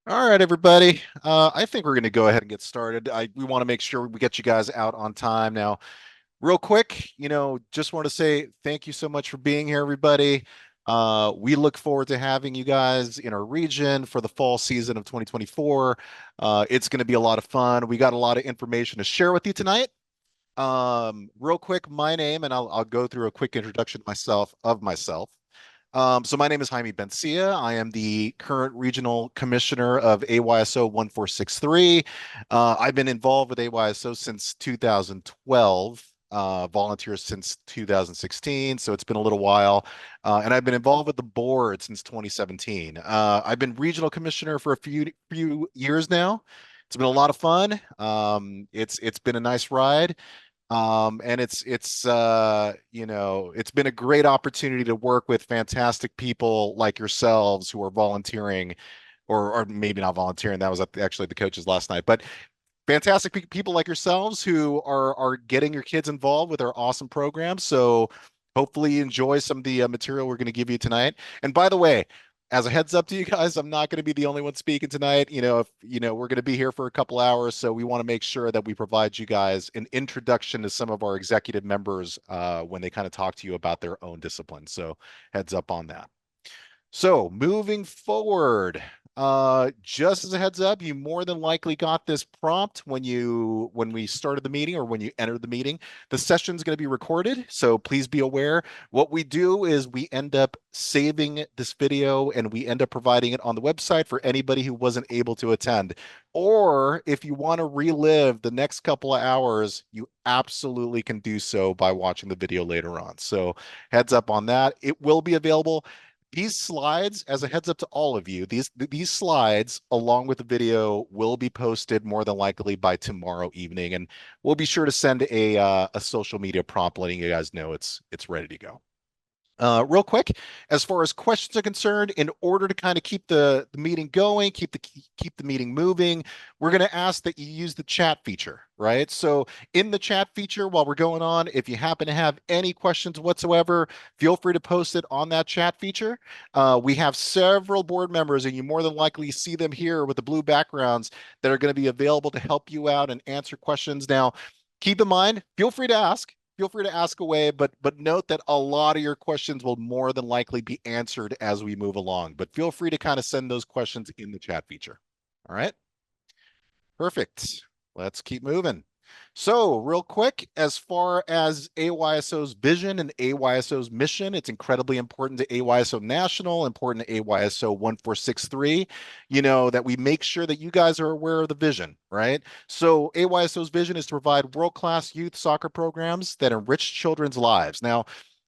All right, everybody. I think we're going to go ahead and get started. We want to make sure we get you guys out on time. Now, real quick, just want to say thank you so much for being here, everybody. We look forward to having you guys in our region for the fall season of 2024. It's going to be a lot of fun. We got a lot of information to share with you tonight. Real quick, my name, and I'll go through a quick introduction myself. So my name is Jaime Bencia. I am the current regional commissioner of AYSO 1463. I've been involved with AYSO since 2012, volunteer since 2016, so it's been a little while. And I've been involved with the board since 2017. I've been regional commissioner for a few years now. It's been a lot of fun. It's been a nice ride. And it's been a great opportunity to work with fantastic people like yourselves who are volunteering, or maybe not volunteering. That was actually the coaches last night, but fantastic people like yourselves who are getting your kids involved with our awesome program. So hopefully you enjoy some of the material we're going to give you tonight. And by the way, as a heads up to you guys, I'm not going to be the only one speaking tonight. If we're going to be here for a couple hours, so we want to make sure that we provide you guys an introduction to some of our executive members when they kind of talk to you about their own discipline. So heads up on that. So moving forward, just as a heads up, you more than likely got this prompt when we started the meeting or when you entered the meeting. The session is going to be recorded, so please be aware. What we do is we end up saving this video and we end up providing it on the website for anybody who wasn't able to attend. Or if you want to relive the next couple of hours, you absolutely can do so by watching the video later on. So heads up on that. It will be available. These slides, as a heads up to all of you, these slides, along with the video, will be posted more than likely by tomorrow evening, and we'll be sure to send a social media prompt letting you guys know it's ready to go. Real quick, as far as questions are concerned, in order to kind of keep the meeting going, keep the meeting moving, we're going to ask that you use the chat feature, right? So in the chat feature, while we're going on, if you happen to have any questions whatsoever, feel free to post it on that chat feature. We have several board members, and you more than likely see them here with the blue backgrounds that are going to be available to help you out and answer questions. Now, keep in mind, feel free to ask away, but note that a lot of your questions will more than likely be answered as we move along. But feel free to kind of send those questions in the chat feature. All right, perfect. Let's keep moving. So, real quick, as far as AYSO's vision and AYSO's mission, it's incredibly important to AYSO National, important to AYSO 1463, that we make sure that you guys are aware of the vision, right? So, AYSO's vision is to provide world-class youth soccer programs that enrich children's lives. Now,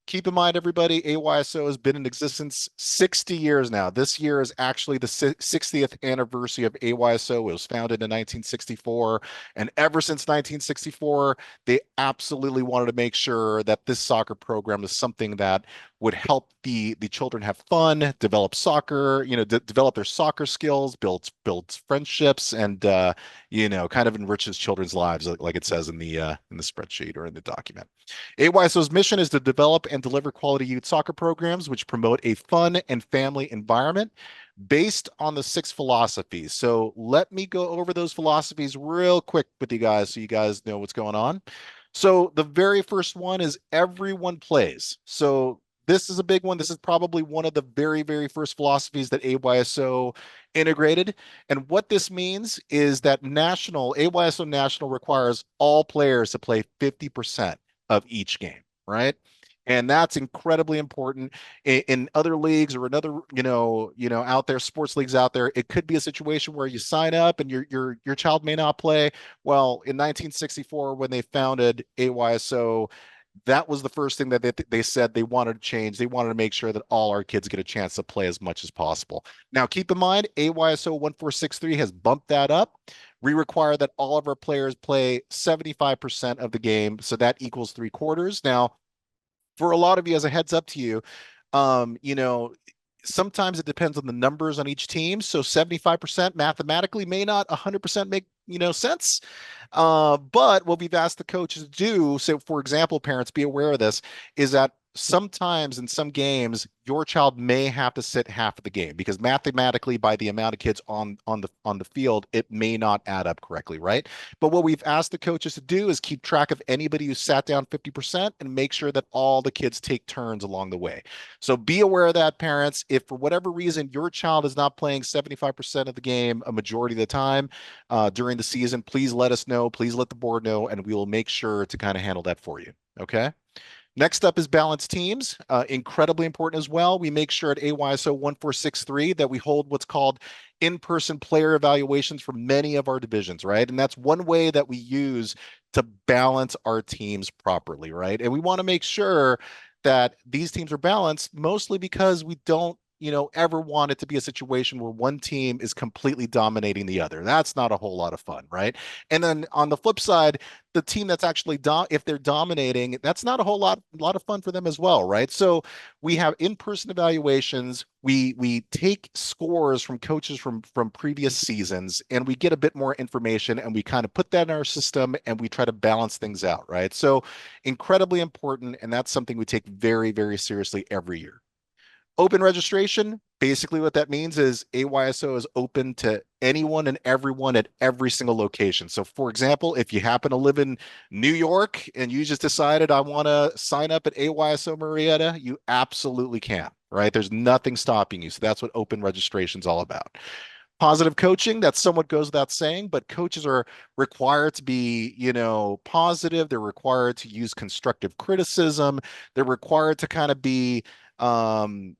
keep in mind, everybody, AYSO has been in existence 60 years now. This year is actually the 60th anniversary of AYSO. It was founded in 1964. And ever since 1964, they absolutely wanted to make sure that this soccer program is something that would help the children have fun, develop soccer, develop their soccer skills, builds friendships, and kind of enriches children's lives, like it says in the spreadsheet or in the document. AYSO's mission is to develop and deliver quality youth soccer programs which promote a fun and family environment based on the six philosophies. So let me go over those philosophies real quick with you guys so you guys know what's going on. So the very first one is everyone plays. So this is a big one. This is probably one of the very, very first philosophies that AYSO integrated. And what this means is that AYSO National requires all players to play 50% of each game, right? And that's incredibly important in other leagues or another, out there, sports leagues out there. It could be a situation where you sign up and your child may not play. Well, in 1964, when they founded AYSO, that was the first thing that they said they wanted to change. They wanted to make sure that all our kids get a chance to play as much as possible. Now, keep in mind, AYSO 1463 has bumped that up. We require that all of our players play 75% of the game, so that equals three quarters. Now, for a lot of you, as a heads up to you, um, you know, sometimes it depends on the numbers on each team. So 75% mathematically may not 100% make, sense. But what we've asked the coaches to do, so for example, parents, be aware of this, is that sometimes in some games, your child may have to sit half of the game because mathematically, by the amount of kids on the field, it may not add up correctly, right? But what we've asked the coaches to do is keep track of anybody who sat down 50% and make sure that all the kids take turns along the way. So be aware of that, parents. If for whatever reason your child is not playing 75% of the game a majority of the time during the season, please let us know. Please let the board know, and we will make sure to kind of handle that for you. Okay. Next up is balanced teams. Incredibly important as well. We make sure at AYSO 1463 that we hold what's called in-person player evaluations for many of our divisions, right? And that's one way that we use to balance our teams properly, right? And we want to make sure that these teams are balanced mostly because we don't ever want it to be a situation where one team is completely dominating the other. That's not a whole lot of fun, right? And then on the flip side, the team that's actually if they're dominating, that's not a whole lot of fun for them as well, right? So we have in-person evaluations. We take scores from coaches from previous seasons, and we get a bit more information, and we kind of put that in our system, and we try to balance things out, right? So incredibly important, and that's something we take very, very seriously every year. Open registration, basically what that means is AYSO is open to anyone and everyone at every single location. So for example, if you happen to live in New York and you just decided I want to sign up at AYSO Marietta, you absolutely can, right? There's nothing stopping you. So that's what open registration is all about. Positive coaching, that somewhat goes without saying, but coaches are required to be, positive. They're required to use constructive criticism. They're required to kind of be um,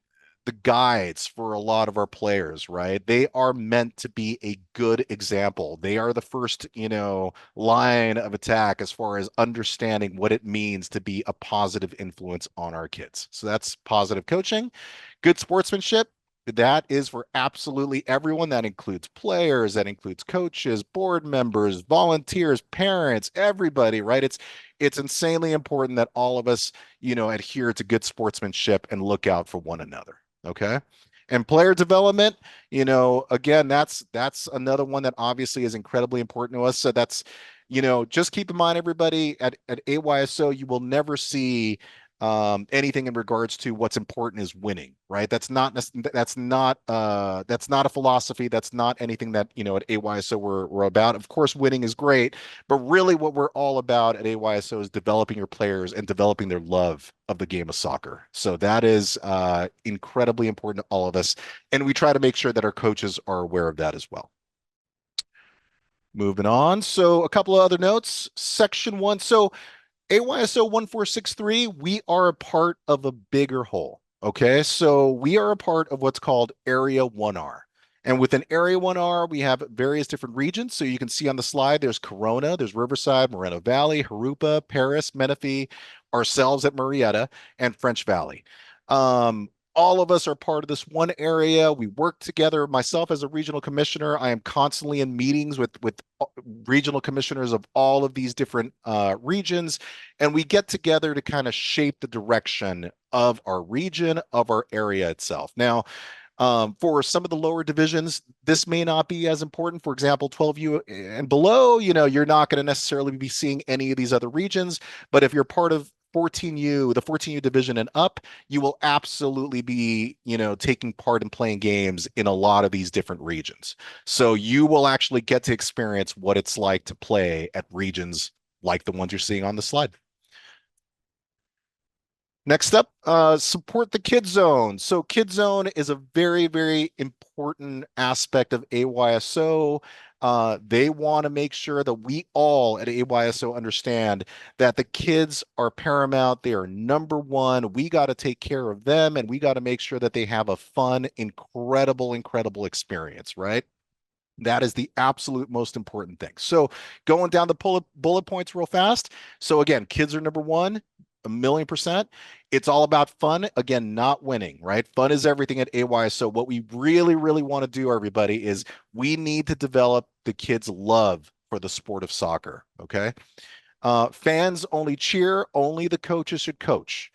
the guides for a lot of our players, right? They are meant to be a good example. They are the first, line of attack as far as understanding what it means to be a positive influence on our kids. So that's positive coaching. Good sportsmanship. That is for absolutely everyone. That includes players, that includes coaches, board members, volunteers, parents, everybody, right? It's insanely important that all of us, adhere to good sportsmanship and look out for one another. Okay. And player development, again, that's another one that obviously is incredibly important to us. So that's, just keep in mind, everybody, at AYSO, you will never see anything in regards to what's important is winning, right? That's not a philosophy. That's not anything that at AYSO we're about. Of course, winning is great, but really what we're all about at AYSO is developing your players and developing their love of the game of soccer. So that is incredibly important to all of us, and we try to make sure that our coaches are aware of that as well. Moving on. So a couple of other notes. Section 1. So AYSO 1463, we are a part of a bigger whole. Okay. So we are a part of what's called Area 1R. And within Area 1R, we have various different regions. So you can see on the slide, there's Corona, there's Riverside, Moreno Valley, Jurupa, Paris, Menifee, ourselves at Marietta, and French Valley. All of us are part of this one area. We work together. Myself as a regional commissioner, I am constantly in meetings with regional commissioners of all of these different regions, and we get together to kind of shape the direction of our region, of our area itself. Now, for some of the lower divisions, this may not be as important. For example, 12U and below, you're not going to necessarily be seeing any of these other regions. But if you're part of 14U, the 14U division and up, you will absolutely be, taking part in playing games in a lot of these different regions. So you will actually get to experience what it's like to play at regions like the ones you're seeing on the slide. Next up, support the Kid Zone. So Kid Zone is a very, very important aspect of AYSO. They want to make sure that we all at AYSO understand that the kids are paramount. They are number one. We got to take care of them, and we got to make sure that they have a fun, incredible, incredible experience, right? That is the absolute most important thing. So going down the bullet points real fast. So again, kids are number one, 1,000,000%. It's all about fun. Again, not winning, right? Fun is everything at AY. So what we really, really want to do, everybody, is we need to develop the kids' love for the sport of soccer. Okay. Fans only cheer, only the coaches should coach.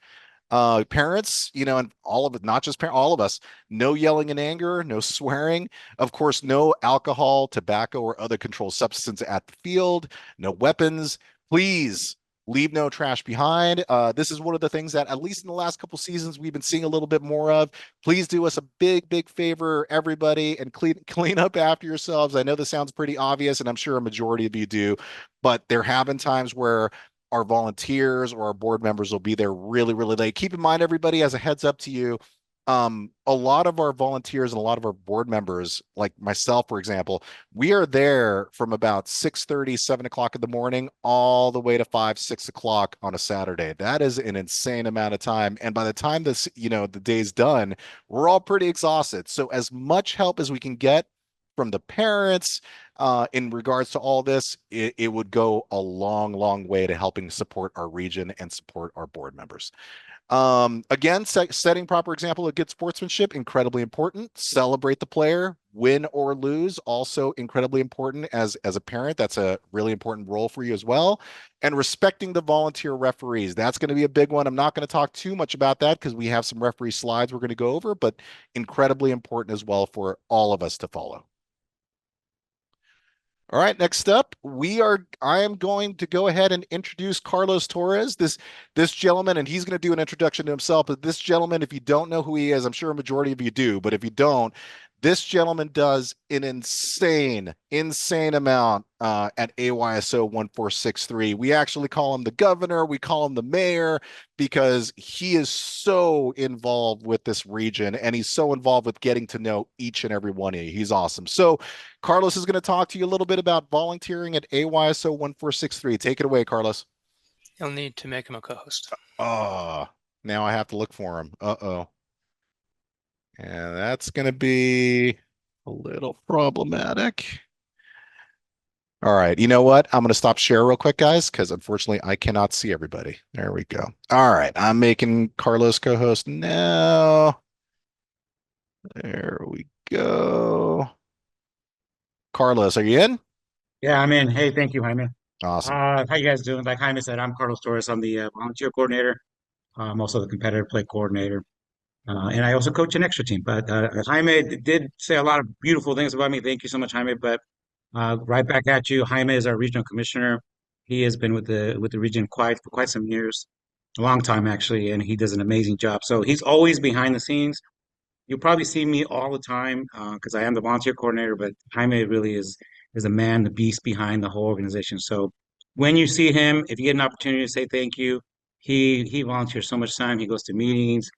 Parents, and all of it, not just parents, all of us, no yelling in anger, no swearing, of course, no alcohol, tobacco, or other controlled substance at the field, no weapons. Please leave no trash behind. This is one of the things that, at least in the last couple seasons, we've been seeing a little bit more of. Please do us a big favor, everybody, and clean up after yourselves. I know this sounds pretty obvious, and I'm sure a majority of you do, but there have been times where our volunteers or our board members will be there really late. Keep in mind, everybody, as a heads up to you, a lot of our volunteers and a lot of our board members, like myself, for example, we are there from about 6:30, 7 o'clock in the morning, all the way to 5, 6 o'clock on a Saturday. That is an insane amount of time. And by the time this, the day's done, we're all pretty exhausted. So as much help as we can get from the parents, in regards to all this, it would go a long way to helping support our region and support our board members. Again, setting proper example of good sportsmanship, incredibly important. Celebrate the player, win or lose, also incredibly important. As a parent, that's a really important role for you as well. And respecting the volunteer referees, that's going to be a big one. I'm not going to talk too much about that because we have some referee slides we're going to go over, but incredibly important as well for all of us to follow. All right, next up, I am going to go ahead and introduce Carlos Torres, this gentleman, and he's going to do an introduction to himself. But this gentleman, if you don't know who he is, I'm sure a majority of you do, but if you don't, this gentleman does an insane amount at AYSO 1463. We actually call him the governor, we call him the mayor, because he is so involved with this region and he's so involved with getting to know each and every one of you. He's awesome. So Carlos is going to talk to you a little bit about volunteering at AYSO 1463. Take it away, Carlos. You'll need to make him a co-host. Oh, now I have to look for him. Uh-oh. And that's going to be a little problematic. All right. You know what? I'm going to stop share real quick, guys, because unfortunately I cannot see everybody. There we go. All right. I'm making Carlos co-host now. There we go. Carlos, are you in? Yeah, I'm in. Hey, thank you, Jaime. Awesome. How you guys doing? Like Jaime said, I'm Carlos Torres. I'm the volunteer coordinator. I'm also the competitive play coordinator, and I also coach an extra team. But Jaime did say a lot of beautiful things about me. Thank you so much, Jaime. But right back at you. Jaime is our regional commissioner. He has been with the region for quite some years, a long time actually, and he does an amazing job. So he's always behind the scenes. You'll probably see me all the time because I am the volunteer coordinator, but Jaime really is a man, the beast behind the whole organization. So when you see him, if you get an opportunity to say thank you, he volunteers so much time. He goes to meetings,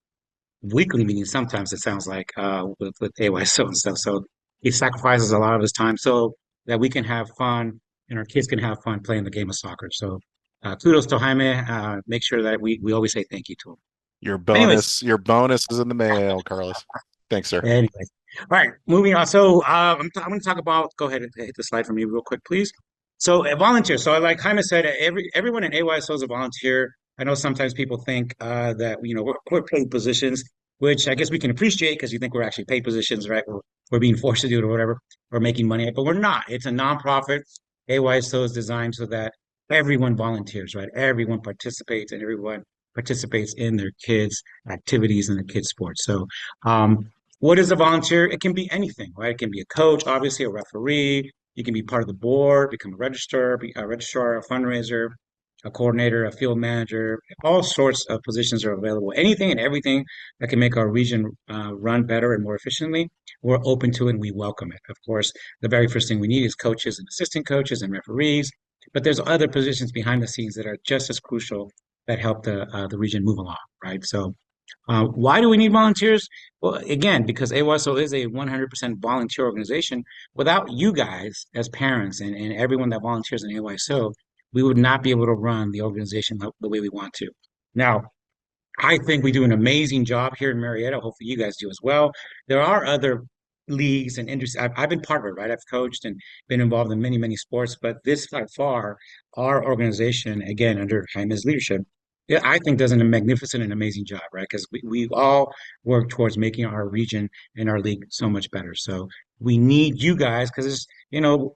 weekly meetings. Sometimes it sounds like with AYSO and stuff. So he sacrifices a lot of his time so that we can have fun and our kids can have fun playing the game of soccer. So kudos to Jaime. Make sure that we always say thank you to him. Anyways, Your bonus is in the mail, Carlos. Thanks, sir. anyways. All right, moving on. So I'm going to talk about. Go ahead and hit the slide for me real quick, please. So volunteer. So like Jaime said, everyone in AYSO is a volunteer. I know sometimes people think that we're paid positions, which I guess we can appreciate because you think we're actually paid positions, right? We're being forced to do it or whatever. We're making money, but we're not. It's a nonprofit. AYSO is designed so that everyone volunteers, right? Everyone participates and everyone participates in their kids' activities and their kids' sports. So what is a volunteer? It can be anything, right? It can be a coach, obviously, a referee. You can be part of the board, become a registrar, a fundraiser, a coordinator, a field manager. All sorts of positions are available. Anything and everything that can make our region run better and more efficiently, we're open to it and we welcome it. Of course, the very first thing we need is coaches and assistant coaches and referees, but there's other positions behind the scenes that are just as crucial that help the region move along, right? So why do we need volunteers? Well, again, because AYSO is a 100% volunteer organization. Without you guys as parents and everyone that volunteers in AYSO, we would not be able to run the organization the way we want to. Now, I think we do an amazing job here in Marietta. Hopefully, you guys do as well. There are other leagues and industries. I've been part of it, right? I've coached and been involved in many sports, but this by far, our organization, again, under Jaime's leadership, yeah, I think does a magnificent and amazing job, right? Because we all work towards making our region and our league so much better. So we need you guys because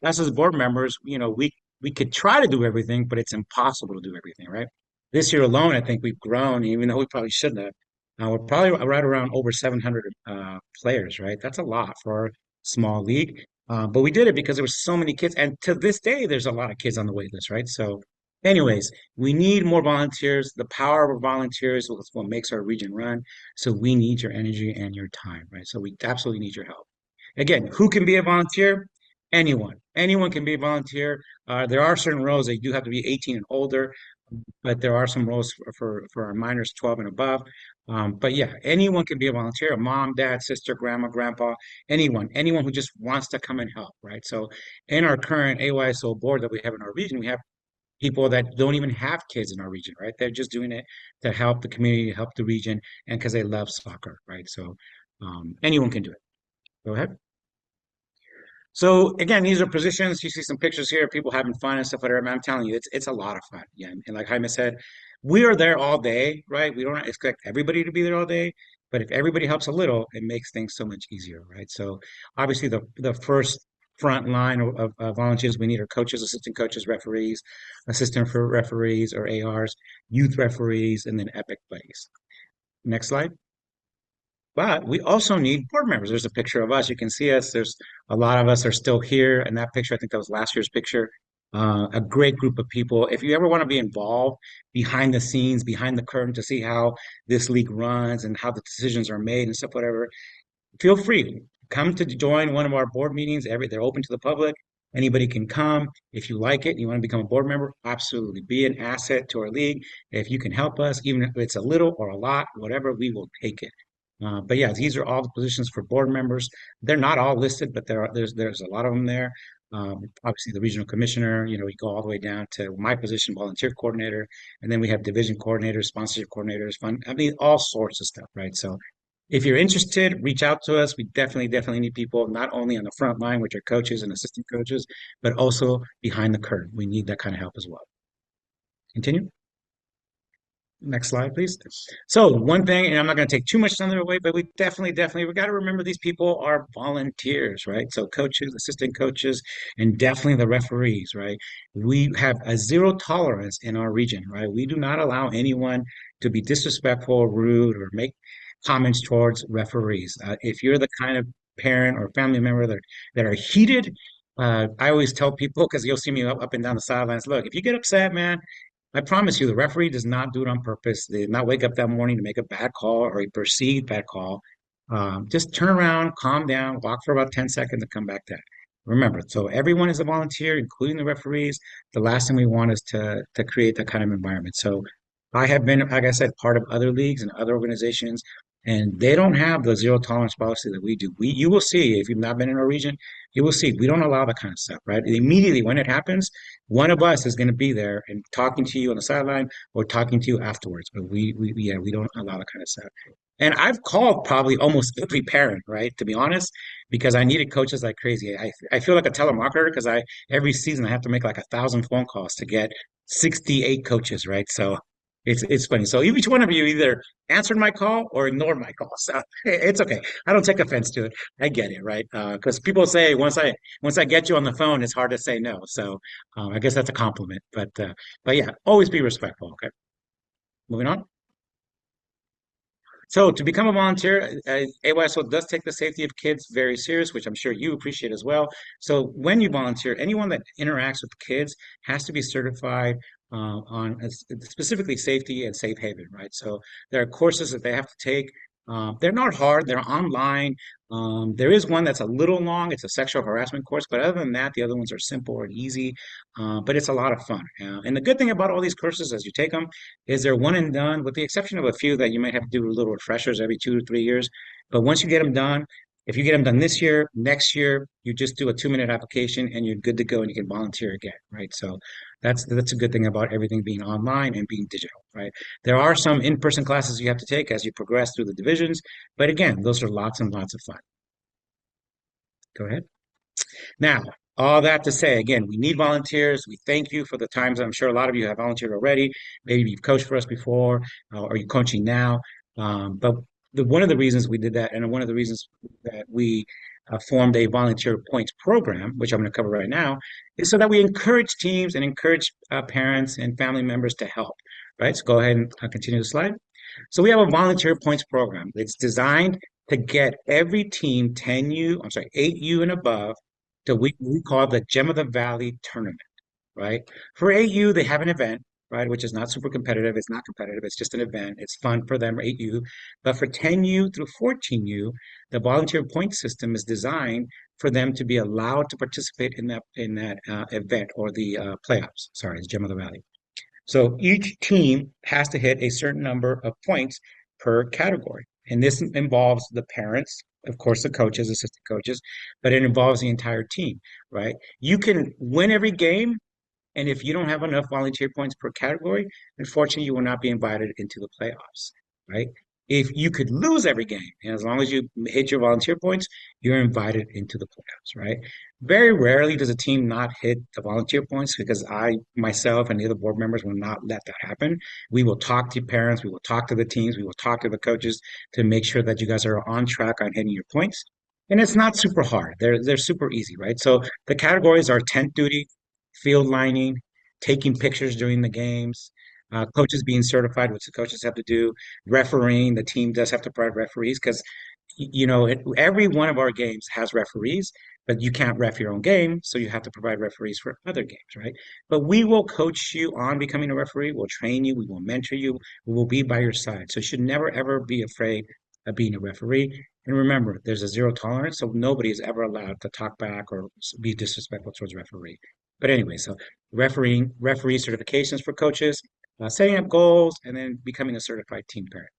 us as board members, we could try to do everything, but it's impossible to do everything, right? This year alone, I think we've grown, even though we probably shouldn't have. We're probably right around over 700 players, right? That's a lot for a small league. But we did it because there were so many kids, and to this day, there's a lot of kids on the wait list, right? So Anyways, we need more volunteers. The power of our volunteers is what makes our region run. So we need your energy and your time, right? So we absolutely need your help. Again, who can be a volunteer? Anyone. Anyone can be a volunteer. There are certain roles that you do have to be 18 and older, but there are some roles for our minors 12 and above. But yeah, anyone can be a volunteer, a mom, dad, sister, grandma, grandpa, anyone who just wants to come and help, right? So in our current AYSO board that we have in our region, we have people that don't even have kids in our region, right? They're just doing it to help the community, help the region, and because they love soccer, right? So anyone can do it. Go ahead. So again, these are positions. You see some pictures here, people having fun and stuff like that. I'm telling you, it's a lot of fun. Yeah, and like Jaime said, we are there all day, right? We don't expect everybody to be there all day, but if everybody helps a little, it makes things so much easier, right? So obviously, the first front line of volunteers we need are coaches, assistant coaches, referees, assistant for referees or ARs, youth referees, and then epic buddies. Next slide. But we also need board members. There's a picture of us. You can see us. There's a lot of us are still here. And that picture, I think that was last year's picture. A great group of people. If you ever want to be involved behind the scenes, behind the curtain to see how this league runs and how the decisions are made and stuff, whatever, feel free. Come to join one of our board meetings. They're open to the public. Anybody can come. If you like it and you want to become a board member, absolutely. Be an asset to our league. If you can help us, even if it's a little or a lot, whatever, we will take it. But yeah, these are all the positions for board members. They're not all listed, but there's a lot of them there. Obviously, the regional commissioner, we go all the way down to my position, volunteer coordinator, and then we have division coordinators, sponsorship coordinators, fund. I mean, all sorts of stuff, right? So if you're interested, reach out to us. We definitely need people not only on the front line, which are coaches and assistant coaches, but also behind the curtain. We need that kind of help as well. Continue. Next slide, please. So one thing, and I'm not going to take too much time away, but we definitely, we got to remember these people are volunteers, right? So coaches, assistant coaches, and definitely the referees, right? We have a zero tolerance in our region, right? We do not allow anyone to be disrespectful, rude, or make comments towards referees. If you're the kind of parent or family member that are heated, I always tell people, because you'll see me up and down the sidelines, look, if you get upset, man, I promise you, the referee does not do it on purpose. They did not wake up that morning to make a bad call or a perceived bad call. Just turn around, calm down, walk for about 10 seconds, and come back to that. Remember, so everyone is a volunteer, including the referees. The last thing we want is to create that kind of environment. So I have been, like I said, part of other leagues and other organizations, and they don't have the zero tolerance policy that we do. You will see if you've not been in our region, you will see we don't allow that kind of stuff, right? Immediately when it happens, one of us is going to be there and talking to you on the sideline or talking to you afterwards. But we don't allow that kind of stuff. And I've called probably almost every parent, right? To be honest, because I needed coaches like crazy. I feel like a telemarketer because every season I have to make like 1,000 phone calls to get 68 coaches, right? So it's funny. So each one of you either answered my call or ignored my call. So it's okay. I don't take offense to it. I get it, right? Because people say once I get you on the phone, it's hard to say no. So I guess that's a compliment. But yeah, always be respectful. Okay. Moving on. So to become a volunteer, AYSO does take the safety of kids very serious, which I'm sure you appreciate as well. So when you volunteer, anyone that interacts with kids has to be certified on specifically safety and safe haven, right? So there are courses that they have to take. They're not hard, they're online. There is one that's a little long, it's a sexual harassment course, but other than that, the other ones are simple and easy, but it's a lot of fun. And the good thing about all these courses as you take them is they're one and done, with the exception of a few that you might have to do little refreshers every 2 to 3 years. But once you get them done, if you get them done this year, next year, you just do a 2-minute application and you're good to go and you can volunteer again, right? So that's a good thing about everything being online and being digital, right? There are some in-person classes you have to take as you progress through the divisions, but again, those are lots and lots of fun. Go ahead. Now, all that to say, again, we need volunteers. We thank you for the times. I'm sure a lot of you have volunteered already. Maybe you've coached for us before, or you're coaching now. But one of the reasons we did that, and one of the reasons that we formed a volunteer points program, which I'm going to cover right now, is so that we encourage teams and encourage parents and family members to help. Right. So go ahead and continue the slide. So we have a volunteer points program. It's designed to get every team 10U, I'm sorry, 8U and above to we call the Gem of the Valley tournament. right? For 8U, they have an event, right, which is not super competitive. It's not competitive. It's just an event. It's fun for them, 8U. But for 10U through 14U, the volunteer point system is designed for them to be allowed to participate in that event or the playoffs. Sorry, it's Gem of the Valley. So each team has to hit a certain number of points per category. And this involves the parents, of course, the coaches, assistant coaches, but it involves the entire team, right? You can win every game, and if you don't have enough volunteer points per category, unfortunately, you will not be invited into the playoffs, right? If you could lose every game, and as long as you hit your volunteer points, you're invited into the playoffs, right? Very rarely does a team not hit the volunteer points because I, myself, and the other board members will not let that happen. We will talk to parents, we will talk to the teams, we will talk to the coaches to make sure that you guys are on track on hitting your points. And it's not super hard. They're super easy, right? So the categories are tent duty, field lining, taking pictures during the games, coaches being certified, which the coaches have to do, refereeing. The team does have to provide referees because, every one of our games has referees, but you can't ref your own game, so you have to provide referees for other games, right? But we will coach you on becoming a referee. We'll train you. We will mentor you. We will be by your side. So you should never, ever be afraid of being a referee. And remember, there's a zero tolerance, so nobody is ever allowed to talk back or be disrespectful towards referee. But anyway, so referee certifications for coaches, setting up goals, and then becoming a certified team parent.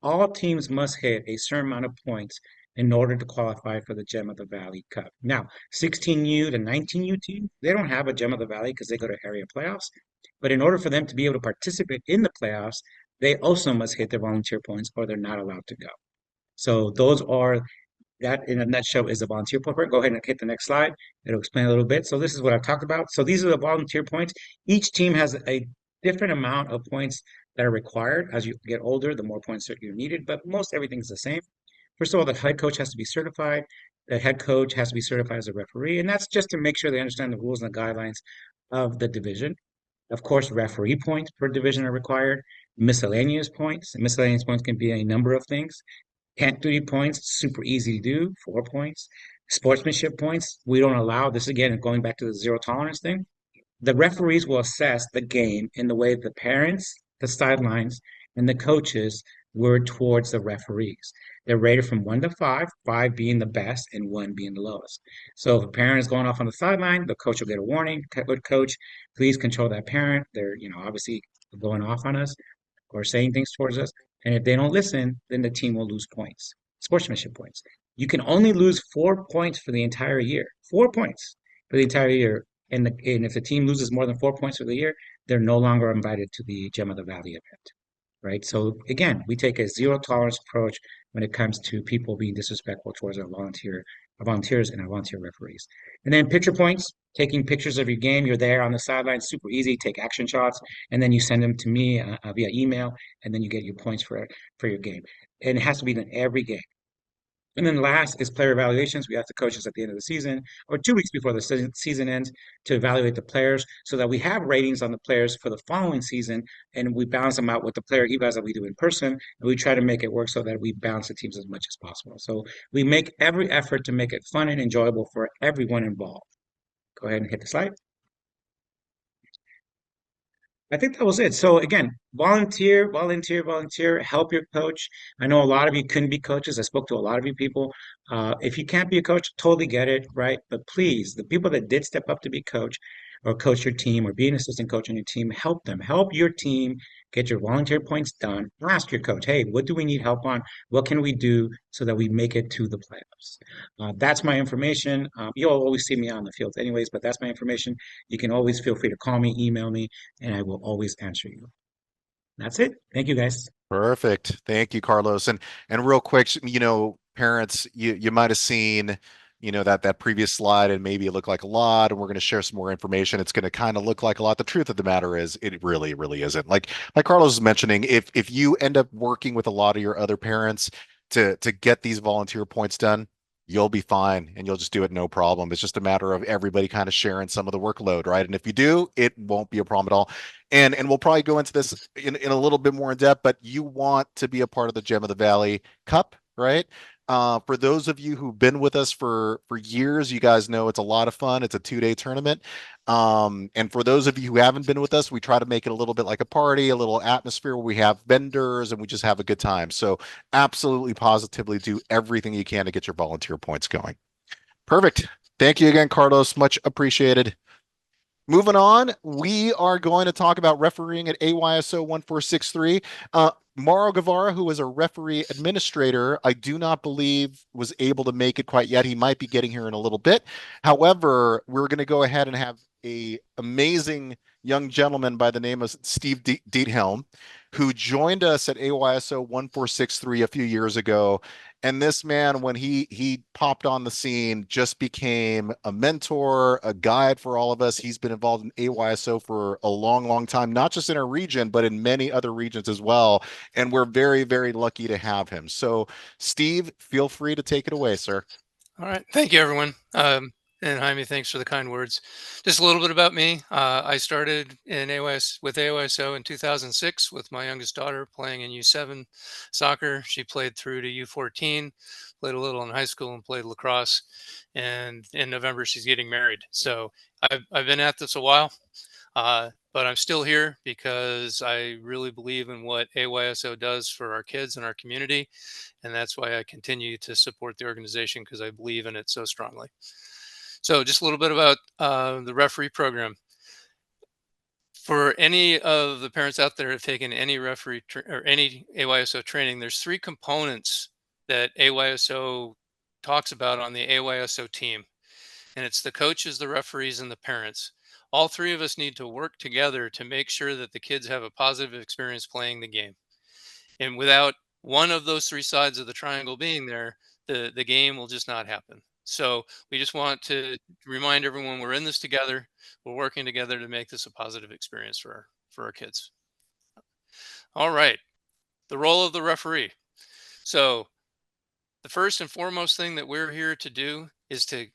All teams must hit a certain amount of points in order to qualify for the Gem of the Valley Cup. Now, 16U to 19U team, they don't have a Gem of the Valley because they go to area playoffs. But in order for them to be able to participate in the playoffs, they also must hit their volunteer points or they're not allowed to go. So those are that in a nutshell is a volunteer program. Go ahead and hit the next slide. It'll explain a little bit. So this is what I've talked about. So these are the volunteer points. Each team has a different amount of points that are required. As you get older, the more points that you're needed, but most everything is the same. First of all, the head coach has to be certified. The head coach has to be certified as a referee, and that's just to make sure they understand the rules and the guidelines of the division. Of course, referee points per division are required. Miscellaneous points. And miscellaneous points can be a number of things. Can't 3 points, super easy to do, 4 points. Sportsmanship points, we don't allow this again, going back to the zero tolerance thing. The referees will assess the game in the way the parents, the sidelines, and the coaches were towards the referees. They're rated from 1 to 5, 5 being the best and 1 being the lowest. So if a parent is going off on the sideline, the coach will get a warning. Coach, please control that parent. They're, obviously going off on us or saying things towards us. And if they don't listen, then the team will lose points, sportsmanship points. You can only lose 4 points for the entire year. 4 points for the entire year. And if the team loses more than 4 points for the year, they're no longer invited to the Gem of the Valley event, right? So again, we take a zero tolerance approach when it comes to people being disrespectful towards our volunteers and our volunteer referees. And then picture points, taking pictures of your game. You're there on the sidelines, super easy. Take action shots, and then you send them to me via email, and then you get your points for your game. And it has to be done every game. And then last is player evaluations. We ask the coaches at the end of the season or 2 weeks before the season ends to evaluate the players so that we have ratings on the players for the following season and we balance them out with the player evals that we do in person. And we try to make it work so that we balance the teams as much as possible. So we make every effort to make it fun and enjoyable for everyone involved. Go ahead and hit the slide. I think that was it. So again, volunteer, volunteer, volunteer, help your coach. I know a lot of you couldn't be coaches. I spoke to a lot of you people. If you can't be a coach, totally get it, right? But please, the people that did step up to be coach or coach your team or be an assistant coach on your team, help them. Help your team get your volunteer points done. Ask your coach, hey, what do we need help on? What can we do so that we make it to the playoffs? That's my information. You'll always see me on the field anyways, but that's my information. You can always feel free to call me, email me, and I will always answer you. That's it. Thank you, guys. Perfect. Thank you, Carlos. And real quick, parents, you might have seen, that previous slide and maybe it looked like a lot, and we're going to share some more information. It's going to kind of look like a lot. The truth of the matter is it really, really isn't. Like Carlos was mentioning, if you end up working with a lot of your other parents to get these volunteer points done, you'll be fine and you'll just do it no problem. It's just a matter of everybody kind of sharing some of the workload, right? And if you do, it won't be a problem at all. And we'll probably go into this in a little bit more in depth, but you want to be a part of the Gem of the Valley Cup, right? For those of you who've been with us for years, you guys know it's a lot of fun. It's a 2-day tournament. And for those of you who haven't been with us, we try to make it a little bit like a party, a little atmosphere where we have vendors and we just have a good time. So absolutely positively do everything you can to get your volunteer points going. Perfect. Thank you again, Carlos. Much appreciated. Moving on, we are going to talk about refereeing at AYSO 1463. Mauro Guevara, who is a referee administrator, I do not believe was able to make it quite yet. He might be getting here in a little bit. However, we're going to go ahead and have a amazing young gentleman by the name of Steve Diethelm, who joined us at AYSO 1463 a few years ago. And this man, when he popped on the scene, just became a mentor, a guide for all of us. He's been involved in AYSO for a long, long time, not just in our region, but in many other regions as well. And we're very, very lucky to have him. So, Steve, feel free to take it away, sir. All right. Thank you, everyone. And Jaime, thanks for the kind words. Just a little bit about me. I started in with AYSO in 2006 with my youngest daughter playing in U7 soccer. She played through to U14, played a little in high school and played lacrosse. And in November, she's getting married. So I've been at this a while, but I'm still here because I really believe in what AYSO does for our kids and our community. And that's why I continue to support the organization, because I believe in it so strongly. So just a little bit about the referee program. For any of the parents out there who have taken any referee or any AYSO training, there's 3 components that AYSO talks about on the AYSO team. And it's the coaches, the referees, and the parents. All 3 of us need to work together to make sure that the kids have a positive experience playing the game. And without one of those 3 sides of the triangle being there, the game will just not happen. So we just want to remind everyone we're in this together. We're working together to make this a positive experience for our kids. All right, the role of the referee. So the first and foremost thing that we're here to do is to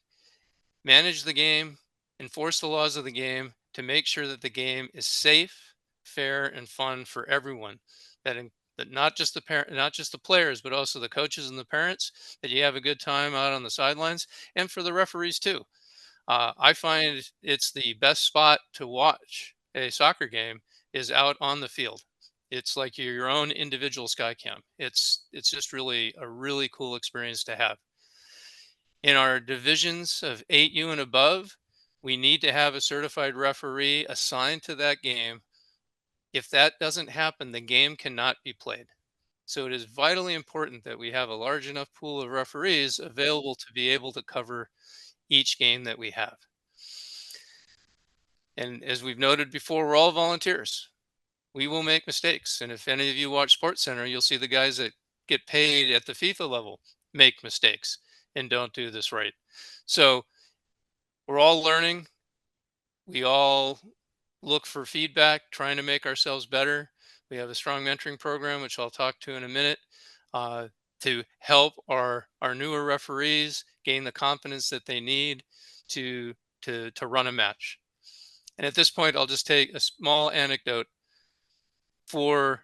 manage the game, enforce the laws of the game, to make sure that the game is safe, fair, and fun for everyone. That not just not just the players, but also the coaches and the parents. That you have a good time out on the sidelines, and for the referees too. I find it's the best spot to watch a soccer game is out on the field. It's like your own individual sky camp. It's just really a really cool experience to have. In our divisions of 8U and above, we need to have a certified referee assigned to that game. If that doesn't happen, the game cannot be played. So it is vitally important that we have a large enough pool of referees available to be able to cover each game that we have. And as we've noted before, we're all volunteers. We will make mistakes. And if any of you watch Sports Center, you'll see the guys that get paid at the FIFA level make mistakes and don't do this right. So we're all learning. We all look for feedback, trying to make ourselves better. We have a strong mentoring program, which I'll talk to in a minute, to help our newer referees gain the confidence that they need to run a match. And at this point, I'll just take a small anecdote. For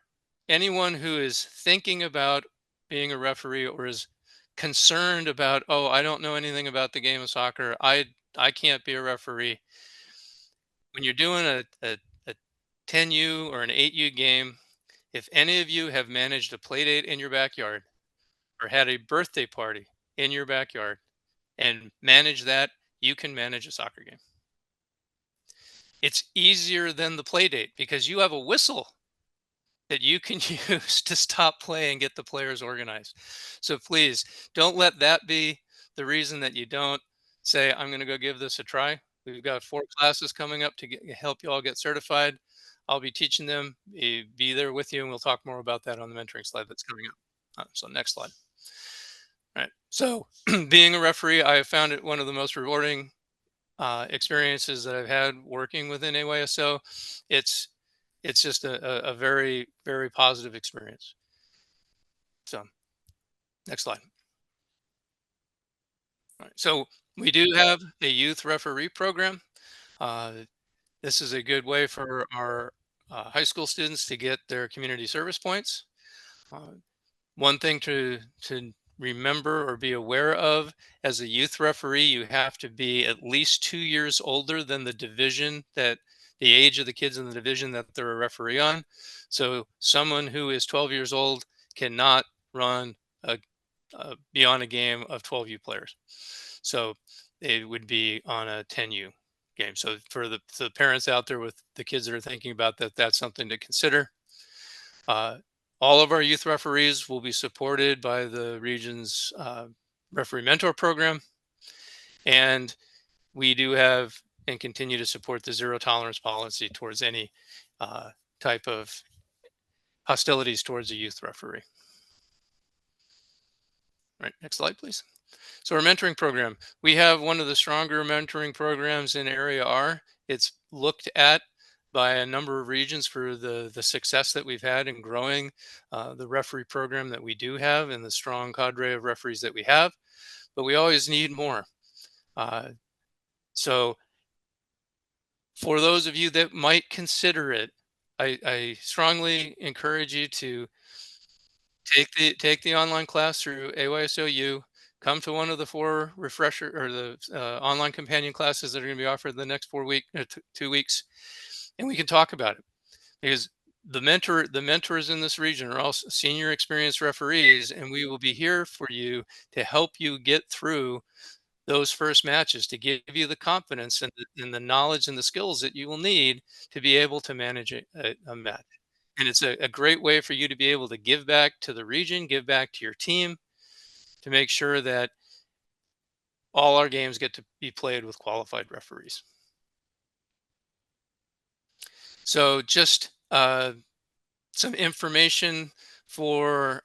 anyone who is thinking about being a referee or is concerned about, oh, I don't know anything about the game of soccer, I can't be a referee. When you're doing a 10U or an 8U game, if any of you have managed a play date in your backyard or had a birthday party in your backyard and manage that, you can manage a soccer game. It's easier than the play date because you have a whistle that you can use to stop play and get the players organized. So please don't let that be the reason that you don't say, I'm going to go give this a try. We've got 4 classes coming up to help you all get certified. I'll be teaching them, be there with you, and we'll talk more about that on the mentoring slide that's coming up. So next slide. All right. So being a referee, I have found it one of the most rewarding experiences that I've had working within AYSO. It's just a very, very positive experience. So next slide. All right. So we do have a youth referee program. This is a good way for our high school students to get their community service points. One thing to remember or be aware of. As a youth referee, you have to be at least 2 years older than the age of the kids in the division that they're a referee on. So someone who is 12 years old cannot run a, beyond a game of 12U players. So it would be on a 10U game. So for the parents out there with the kids that are thinking about that, that's something to consider. All of our youth referees will be supported by the region's referee mentor program. And we do have and continue to support the zero tolerance policy towards any type of hostilities towards a youth referee. Right, next slide, please. So our mentoring program, we have one of the stronger mentoring programs in Area R. It's looked at by a number of regions for the success that we've had in growing the referee program that we do have and the strong cadre of referees that we have, but we always need more. So for those of you that might consider it, I strongly encourage you to take the online class through AYSO. Come to one of the 4 refresher or the online companion classes that are going to be offered the next 2 weeks, and we can talk about it. Because the mentors in this region are all senior experienced referees, and we will be here for you to help you get through those first matches, to give you the confidence and the knowledge and the skills that you will need to be able to manage a match. And it's a great way for you to be able to give back to the region, give back to your team, to make sure that all our games get to be played with qualified referees. So just some information for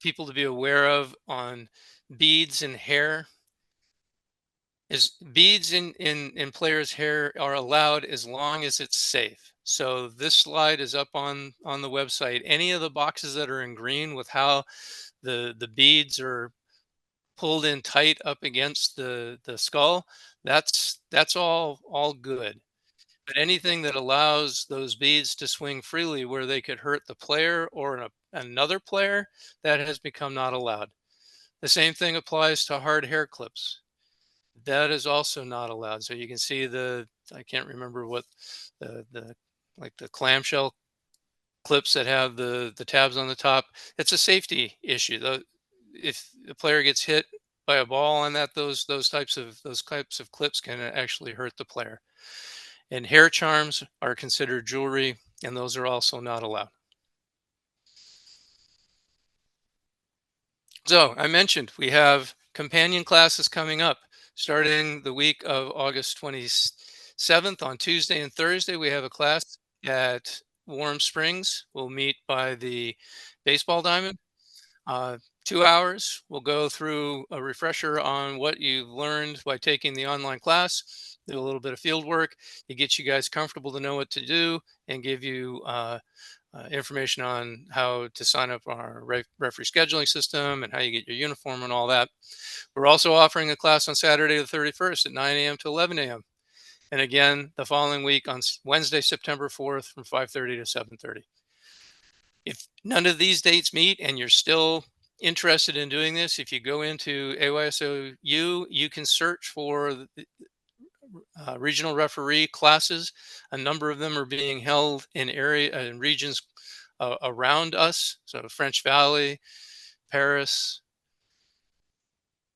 people to be aware of on beads and hair. Is beads in players' hair are allowed as long as it's safe. So this slide is up on the website. Any of the boxes that are in green with how the beads are pulled in tight up against the skull, that's all good. But anything that allows those beads to swing freely where they could hurt the player or another player, that has become not allowed. The same thing applies to hard hair clips. That is also not allowed. So you can see I can't remember what like the clamshell clips that have the tabs on the top. It's a safety issue. If the player gets hit by a ball on that, those types of clips can actually hurt the player. And hair charms are considered jewelry, and those are also not allowed. So I mentioned we have companion classes coming up starting the week of August 27th. On Tuesday and Thursday, we have a class at Warm Springs. We'll meet by the baseball diamond. 2 hours. We'll go through a refresher on what you've learned by taking the online class, do a little bit of field work to get you guys comfortable to know what to do, and give you information on how to sign up on our referee scheduling system and how you get your uniform and all that. We're also offering a class on Saturday the 31st at 9 a.m. to 11 a.m. And again, the following week on Wednesday, September 4th from 5:30 to 7:30. If none of these dates meet and you're still interested in doing this, if you go into AYSO, you can search for the regional referee classes. A number of them are being held in regions around us. So French Valley, Paris.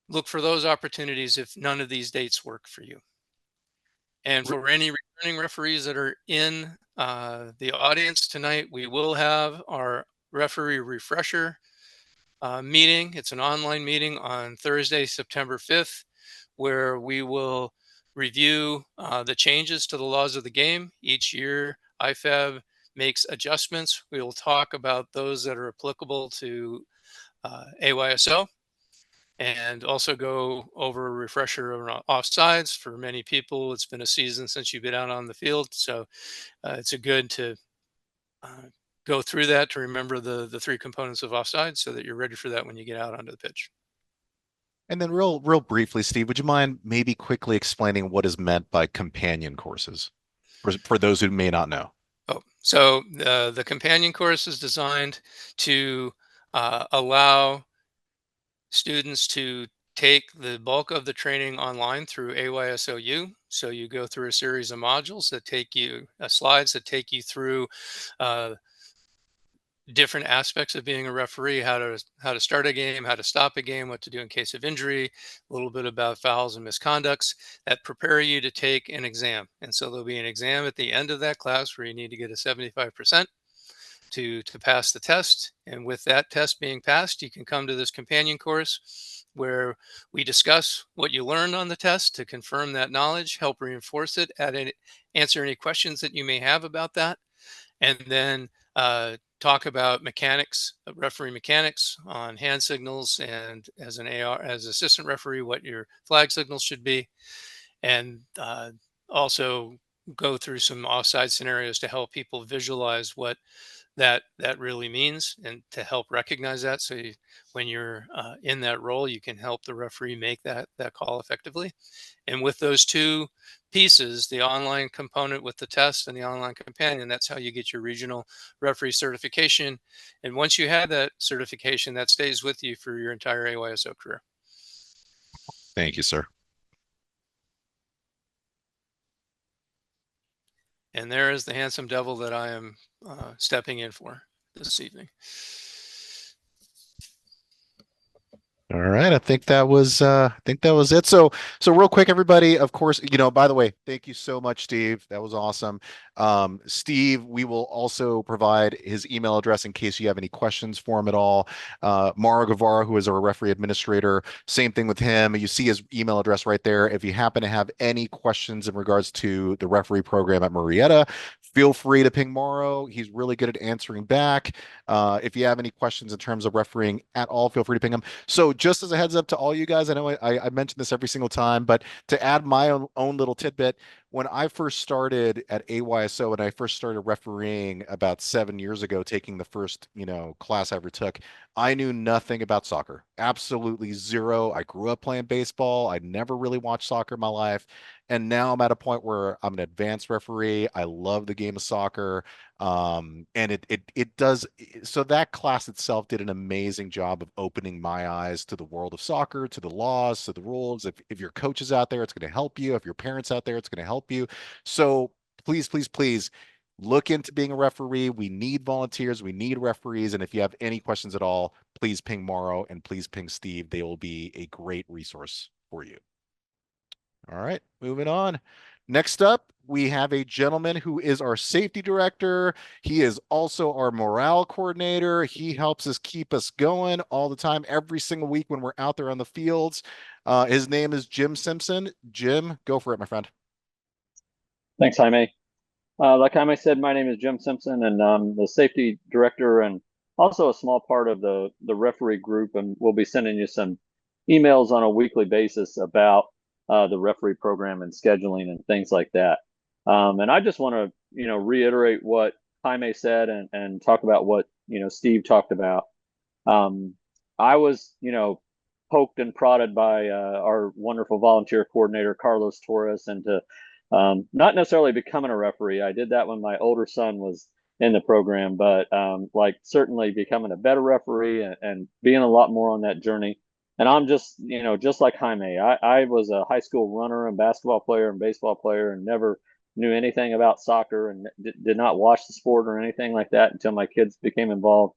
Look for those opportunities if none of these dates work for you. And for any returning referees that are in the audience tonight, we will have our referee refresher meeting. It's an online meeting on Thursday, September 5th, where we will review the changes to the laws of the game. Each year, IFAB makes adjustments. We will talk about those that are applicable to AYSO, and also go over a refresher on offsides. For many people, it's been a season since you've been out on the field, so it's a good to go through that to remember the 3 components of offside so that you're ready for that when you get out onto the pitch. And then real briefly, Steve, would you mind maybe quickly explaining what is meant by companion courses for those who may not know? Oh, so the companion course is designed to allow students to take the bulk of the training online through AYSOU. So you go through a series of modules that take you, slides that take you through uh, different aspects of being a referee, how to start a game, how to stop a game, what to do in case of injury, a little bit about fouls and misconducts that prepare you to take an exam. And so there'll be an exam at the end of that class where you need to get a 75% to pass the test. And with that test being passed, you can come to this companion course where we discuss what you learned on the test to confirm that knowledge, help reinforce it, answer any questions that you may have about that, and then talk about mechanics, referee mechanics on hand signals, and as an AR, as assistant referee, what your flag signals should be, and also go through some offside scenarios to help people visualize what that really means and to help recognize that. So when you're in that role, you can help the referee make that call effectively. And with those two pieces, the online component with the test and the online companion, that's how you get your regional referee certification. And once you have that certification, that stays with you for your entire AYSO career. Thank you, sir. And there is the handsome devil that I am stepping in for this evening. All right, I think that was it. So real quick, everybody, of course, by the way, thank you so much, Steve. That was awesome. Steve, we will also provide his email address in case you have any questions for him at all. Mauro Guevara, who is our referee administrator, same thing with him. You see his email address right there. If you happen to have any questions in regards to the referee program at Murrieta, feel free to ping Mauro. He's really good at answering back. If you have any questions in terms of refereeing at all, feel free to ping him. So just as a heads up to all you guys, I know I mention this every single time, but to add my own little tidbit, when I first started at AYSO and I first started refereeing about 7 years ago, taking the first, class I ever took, I knew nothing about soccer. Absolutely zero. I grew up playing baseball. I never really watched soccer in my life. And now I'm at a point where I'm an advanced referee. I love the game of soccer. And it does so that class itself did an amazing job of opening my eyes to the world of soccer, to the laws, to the rules. If your coach is out there, it's going to help you. If your parents out there, it's going to help you. So please, please, please look into being a referee. We need volunteers, we need referees. And if you have any questions at all, please ping Mauro and please ping Steve. They will be a great resource for you. All right, moving on. Next up, we have a gentleman who is our safety director. He is also our morale coordinator. He helps us keep us going all the time, every single week when we're out there on the fields. His name is Jim Simpson. Jim, go for it, my friend. Thanks, Jaime. Like Jaime said, my name is Jim Simpson, and I'm the safety director and also a small part of the referee group. And we'll be sending you some emails on a weekly basis about the referee program and scheduling and things like that. And I just want to, reiterate what Jaime said and talk about what, Steve talked about. I was, poked and prodded by our wonderful volunteer coordinator, Carlos Torres, and to not necessarily becoming a referee. I did that when my older son was in the program, but like certainly becoming a better referee and being a lot more on that journey. And I'm just, just like Jaime, I was a high school runner and basketball player and baseball player and never knew anything about soccer and did not watch the sport or anything like that until my kids became involved.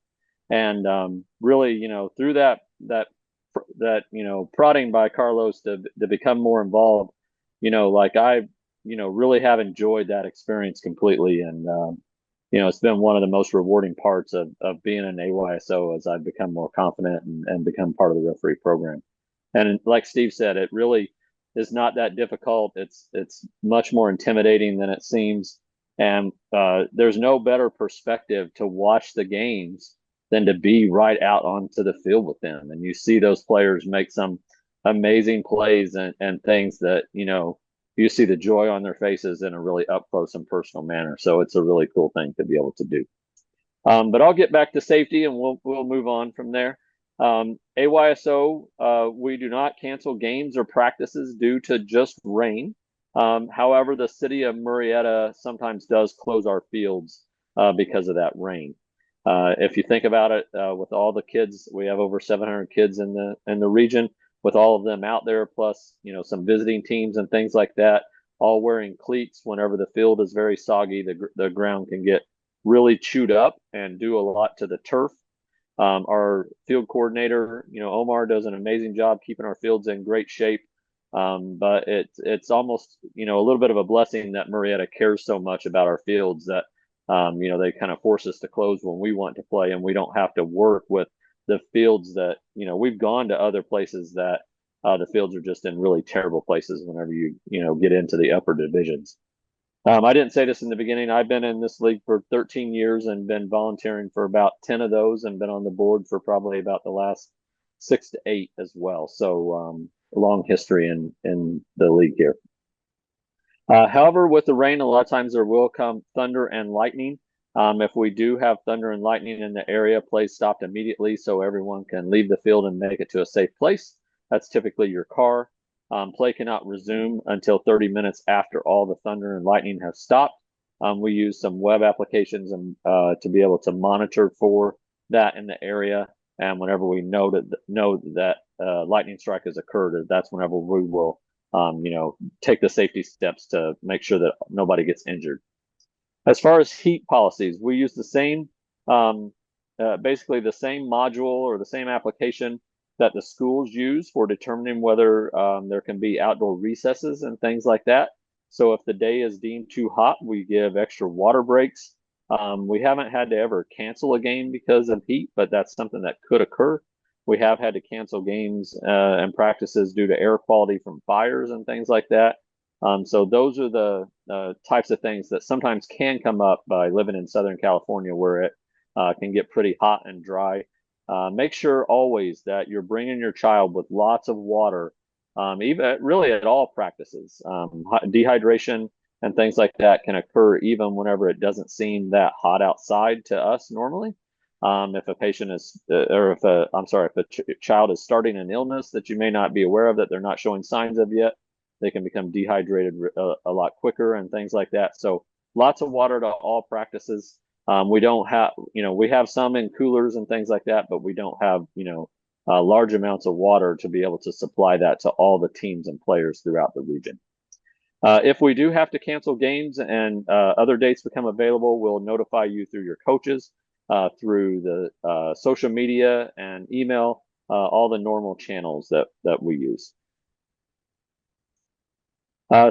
And really, through that, prodding by Carlos to become more involved, like I really have enjoyed that experience completely. And, it's been one of the most rewarding parts of being an AYSO as I've become more confident and become part of the referee program. And like Steve said, it really is not that difficult. It's much more intimidating than it seems. And there's no better perspective to watch the games than to be right out onto the field with them. And you see those players make some amazing plays and things that, you see the joy on their faces in a really up close and personal manner. So it's a really cool thing to be able to do. But I'll get back to safety and we'll move on from there. AYSO, we do not cancel games or practices due to just rain. However, the city of Murrieta sometimes does close our fields because of that rain. If you think about it, with all the kids, we have over 700 kids in the region, with all of them out there, plus some visiting teams and things like that, all wearing cleats. Whenever the field is very soggy, the ground can get really chewed up and do a lot to the turf. Our field coordinator, Omar, does an amazing job keeping our fields in great shape. But it's almost a little bit of a blessing that Marietta cares so much about our fields that they kind of force us to close when we want to play, and we don't have to work with the fields that we've gone to other places that the fields are just in really terrible places whenever you get into the upper divisions. I didn't say this in the beginning. I've been in this league for 13 years and been volunteering for about 10 of those, and been on the board for probably about the last 6 to 8 as well. So a long history in the league here. However, with the rain, a lot of times there will come thunder and lightning. If we do have thunder and lightning in the area, play stopped immediately so everyone can leave the field and make it to a safe place. That's typically your car. Play cannot resume until 30 minutes after all the thunder and lightning have stopped. We use some web applications to be able to monitor for that in the area. And whenever we know that lightning strike has occurred, that's whenever we will take the safety steps to make sure that nobody gets injured. As far as heat policies, we use the same, basically the same module or the same application that the schools use for determining whether there can be outdoor recesses and things like that. So if the day is deemed too hot, we give extra water breaks. We haven't had to ever cancel a game because of heat, but that's something that could occur. We have had to cancel games and practices due to air quality from fires and things like that. So those are the types of things that sometimes can come up by living in Southern California, where it can get pretty hot and dry. Make sure always that you're bringing your child with lots of water, even really at all practices. Dehydration and things like that can occur even whenever it doesn't seem that hot outside to us normally. If a patient is, or if a child is starting an illness that you may not be aware of, that they're not showing signs of yet, they can become dehydrated a lot quicker and things like that. So lots of water to all practices. We don't have, we have some in coolers and things like that, but we don't have, large amounts of water to be able to supply that to all the teams and players throughout the region. If we do have to cancel games and other dates become available, we'll notify you through your coaches, through the social media and email, all the normal channels that we use.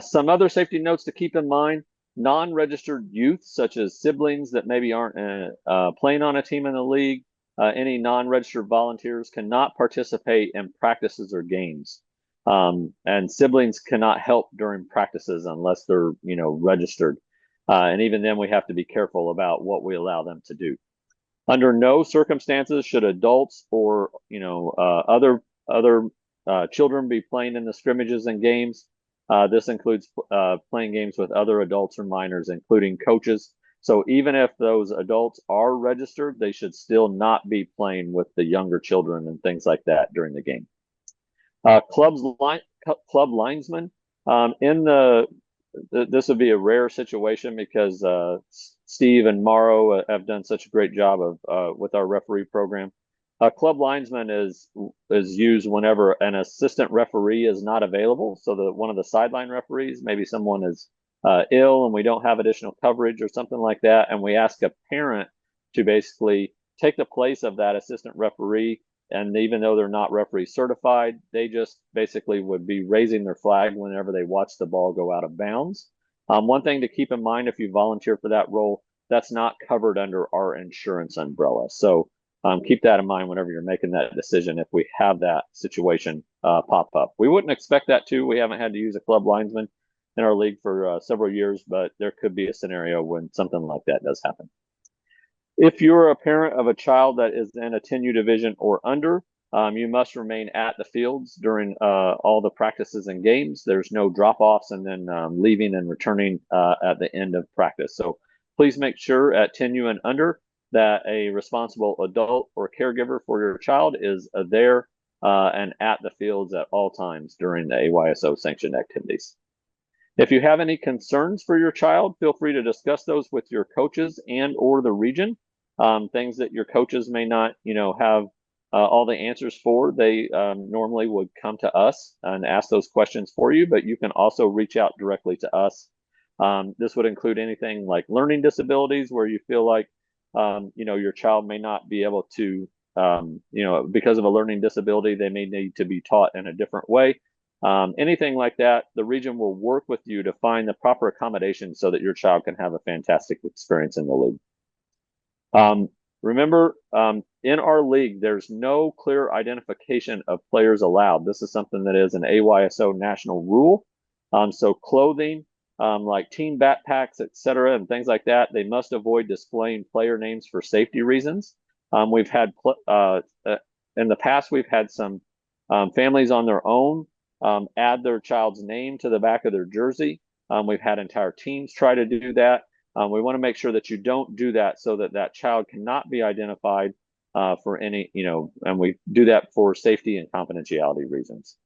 Some other safety notes to keep in mind: non-registered youth, such as siblings that maybe aren't playing on a team in the league, any non-registered volunteers cannot participate in practices or games. And siblings cannot help during practices unless they're, registered. And even then, we have to be careful about what we allow them to do. Under no circumstances should adults or, other children be playing in the scrimmages and games. This includes playing games with other adults or minors, including coaches. So even if those adults are registered, they should still not be playing with the younger children and things like that during the game. Club linesmen, this would be a rare situation because Steve and Morrow have done such a great job of with our referee program. A club linesman is used whenever an assistant referee is not available. So one of the sideline referees, maybe someone is ill and we don't have additional coverage or something like that, and we ask a parent to basically take the place of that assistant referee. And even though they're not referee certified, they just basically would be raising their flag whenever they watch the ball go out of bounds. One thing to keep in mind, if you volunteer for that role, that's not covered under our insurance umbrella. So keep that in mind whenever you're making that decision if we have that situation pop up. We wouldn't expect that to. We haven't had to use a club linesman in our league for several years, but there could be a scenario when something like that does happen. If you're a parent of a child that is in a 10U division or under, you must remain at the fields during all the practices and games. There's no drop-offs and then leaving and returning at the end of practice. So please make sure at 10U and under that a responsible adult or caregiver for your child is there and at the fields at all times during the AYSO sanctioned activities. If you have any concerns for your child, feel free to discuss those with your coaches and or the region. things that your coaches may not, have all the answers for. They normally would come to us and ask those questions for you, but you can also reach out directly to us. This would include anything like learning disabilities, where you feel like, your child may not be able to, because of a learning disability, they may need to be taught in a different way. Anything like that, the region will work with you to find the proper accommodation so that your child can have a fantastic experience in the league. Remember, in our league, there's no clear identification of players allowed. This is something that is an AYSO national rule. So clothing, like team backpacks, etc., and things like that, they must avoid displaying player names for safety reasons. We've had in the past, we've had some families on their own add their child's name to the back of their jersey. We've had entire teams try to do that. We want to make sure that you don't do that, so that that child cannot be identified for any, and we do that for safety and confidentiality reasons.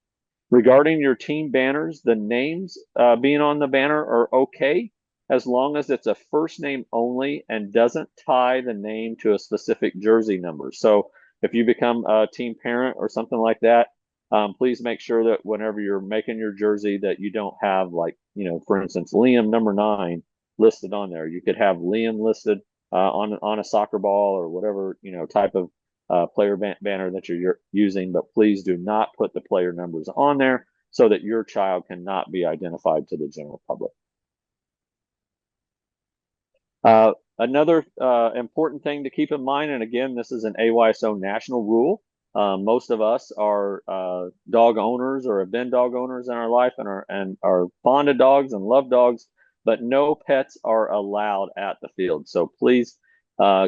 Regarding your team banners, the names being on the banner are okay, as long as it's a first name only and doesn't tie the name to a specific jersey number. So if you become a team parent or something like that, please make sure that whenever you're making your jersey that you don't have, like, for instance, Liam number 9 listed on there. You could have Liam listed on a soccer ball or whatever, type of player banner that you're using, but please do not put the player numbers on there so that your child cannot be identified to the general public. Another important thing to keep in mind, and again, this is an AYSO national rule. Most of us are dog owners or have been dog owners in our life and are fond of dogs and love dogs, but no pets are allowed at the field. So please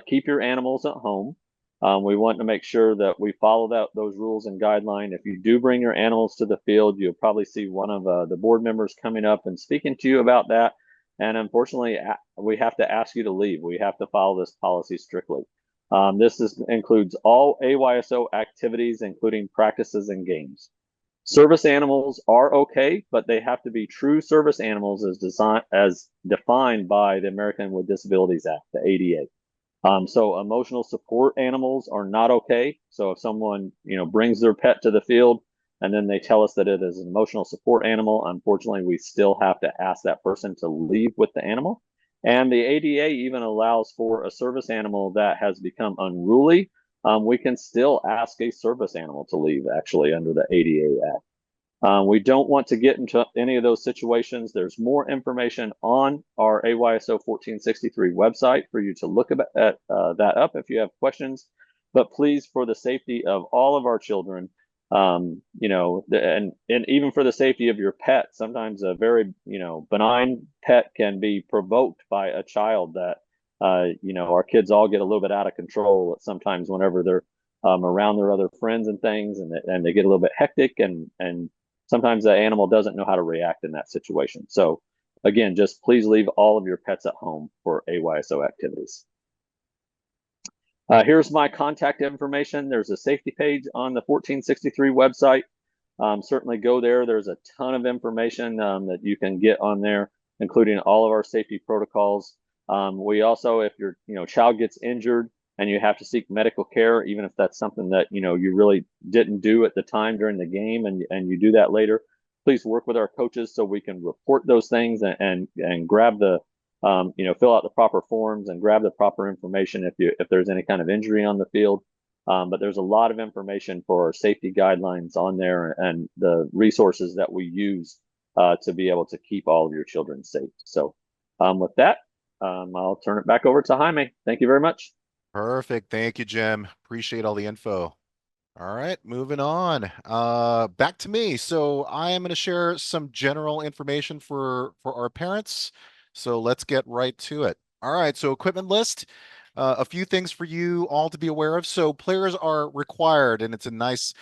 keep your animals at home. We want to make sure that we follow those rules and guidelines. If you do bring your animals to the field, you'll probably see one of the board members coming up and speaking to you about that. And unfortunately, we have to ask you to leave. We have to follow this policy strictly. This includes all AYSO activities, including practices and games. Service animals are okay, but they have to be true service animals as defined by the American with Disabilities Act, the ADA. So emotional support animals are not okay. So if someone, brings their pet to the field and then they tell us that it is an emotional support animal, unfortunately, we still have to ask that person to leave with the animal. And the ADA even allows for a service animal that has become unruly. We can still ask a service animal to leave, actually, under the ADA Act. We don't want to get into any of those situations. There's more information on our AYSO 1463 website for you to look at that up if you have questions. But please, for the safety of all of our children, and even for the safety of your pet, sometimes a very, benign pet can be provoked by a child that, our kids all get a little bit out of control sometimes whenever they're around their other friends and things, and they get a little bit hectic, and sometimes the animal doesn't know how to react in that situation. So again, just please leave all of your pets at home for AYSO activities. Here's my contact information. There's a safety page on the 1463 website. Certainly go there. There's a ton of information that you can get on there, including all of our safety protocols. We also, if your child gets injured and you have to seek medical care, even if that's something that you really didn't do at the time during the game, and you do that later, please work with our coaches so we can report those things and grab the fill out the proper forms and grab the proper information if there's any kind of injury on the field. But there's a lot of information for our safety guidelines on there and the resources that we use to be able to keep all of your children safe. So with that, I'll turn it back over to Jaime. Thank you very much. Perfect. Thank you, Jim. Appreciate all the info. All right, moving on. Back to me. So I am going to share some general information for our parents. So let's get right to it. All right, so equipment list. A few things for you all to be aware of. So players are required, and it's a nice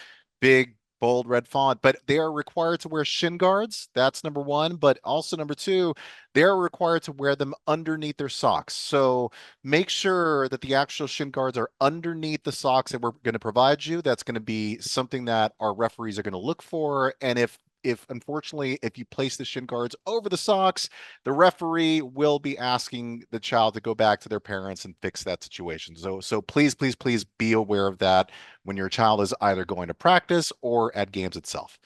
big bold red font, but they are required to wear shin guards. That's number one. But also number two, they're required to wear them underneath their socks. So make sure that the actual shin guards are underneath the socks that we're going to provide you. That's going to be something that our referees are going to look for. And if if unfortunately, if you place the shin guards over the socks, the referee will be asking the child to go back to their parents and fix that situation. So please, please, please be aware of that when your child is either going to practice or at games itself.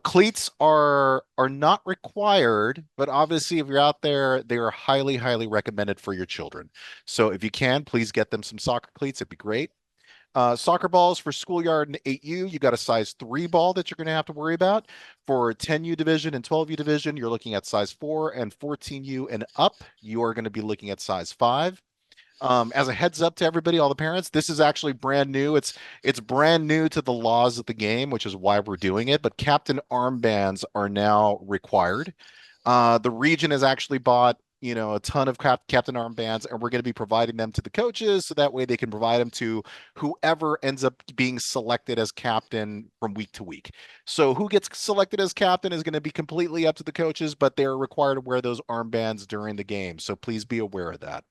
Cleats are not required, but obviously if you're out there, they are highly, highly recommended for your children. So if you can, please get them some soccer cleats. It'd be great. Soccer balls for schoolyard and 8U, you got a size 3 ball that you're going to have to worry about. For 10U division and 12U division, you're looking at size 4, and 14U and up, you are going to be looking at size 5. As a heads up to everybody, all the parents, this is actually brand new. It's brand new to the laws of the game, which is why we're doing it. But captain armbands are now required. The region has actually bought, a ton of captain armbands, and we're going to be providing them to the coaches so that way they can provide them to whoever ends up being selected as captain from week to week. So who gets selected as captain is going to be completely up to the coaches, but they're required to wear those armbands during the game. So please be aware of that.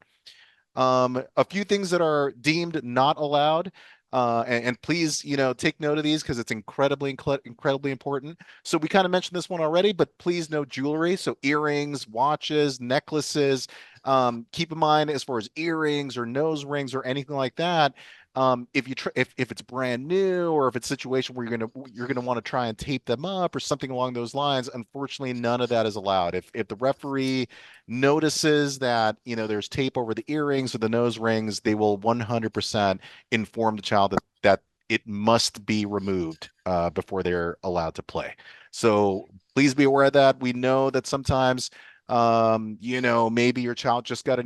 A few things that are deemed not allowed. And please, take note of these because it's incredibly important. So we kind of mentioned this one already, but please no jewelry. So earrings, watches, necklaces. Keep in mind as far as earrings or nose rings or anything like that. If it's brand new or if it's a situation where you're gonna want to try and tape them up or something along those lines, unfortunately, none of that is allowed. If the referee notices that there's tape over the earrings or the nose rings, they will 100% inform the child that it must be removed before they're allowed to play. So please be aware of that. We know that sometimes maybe your child just got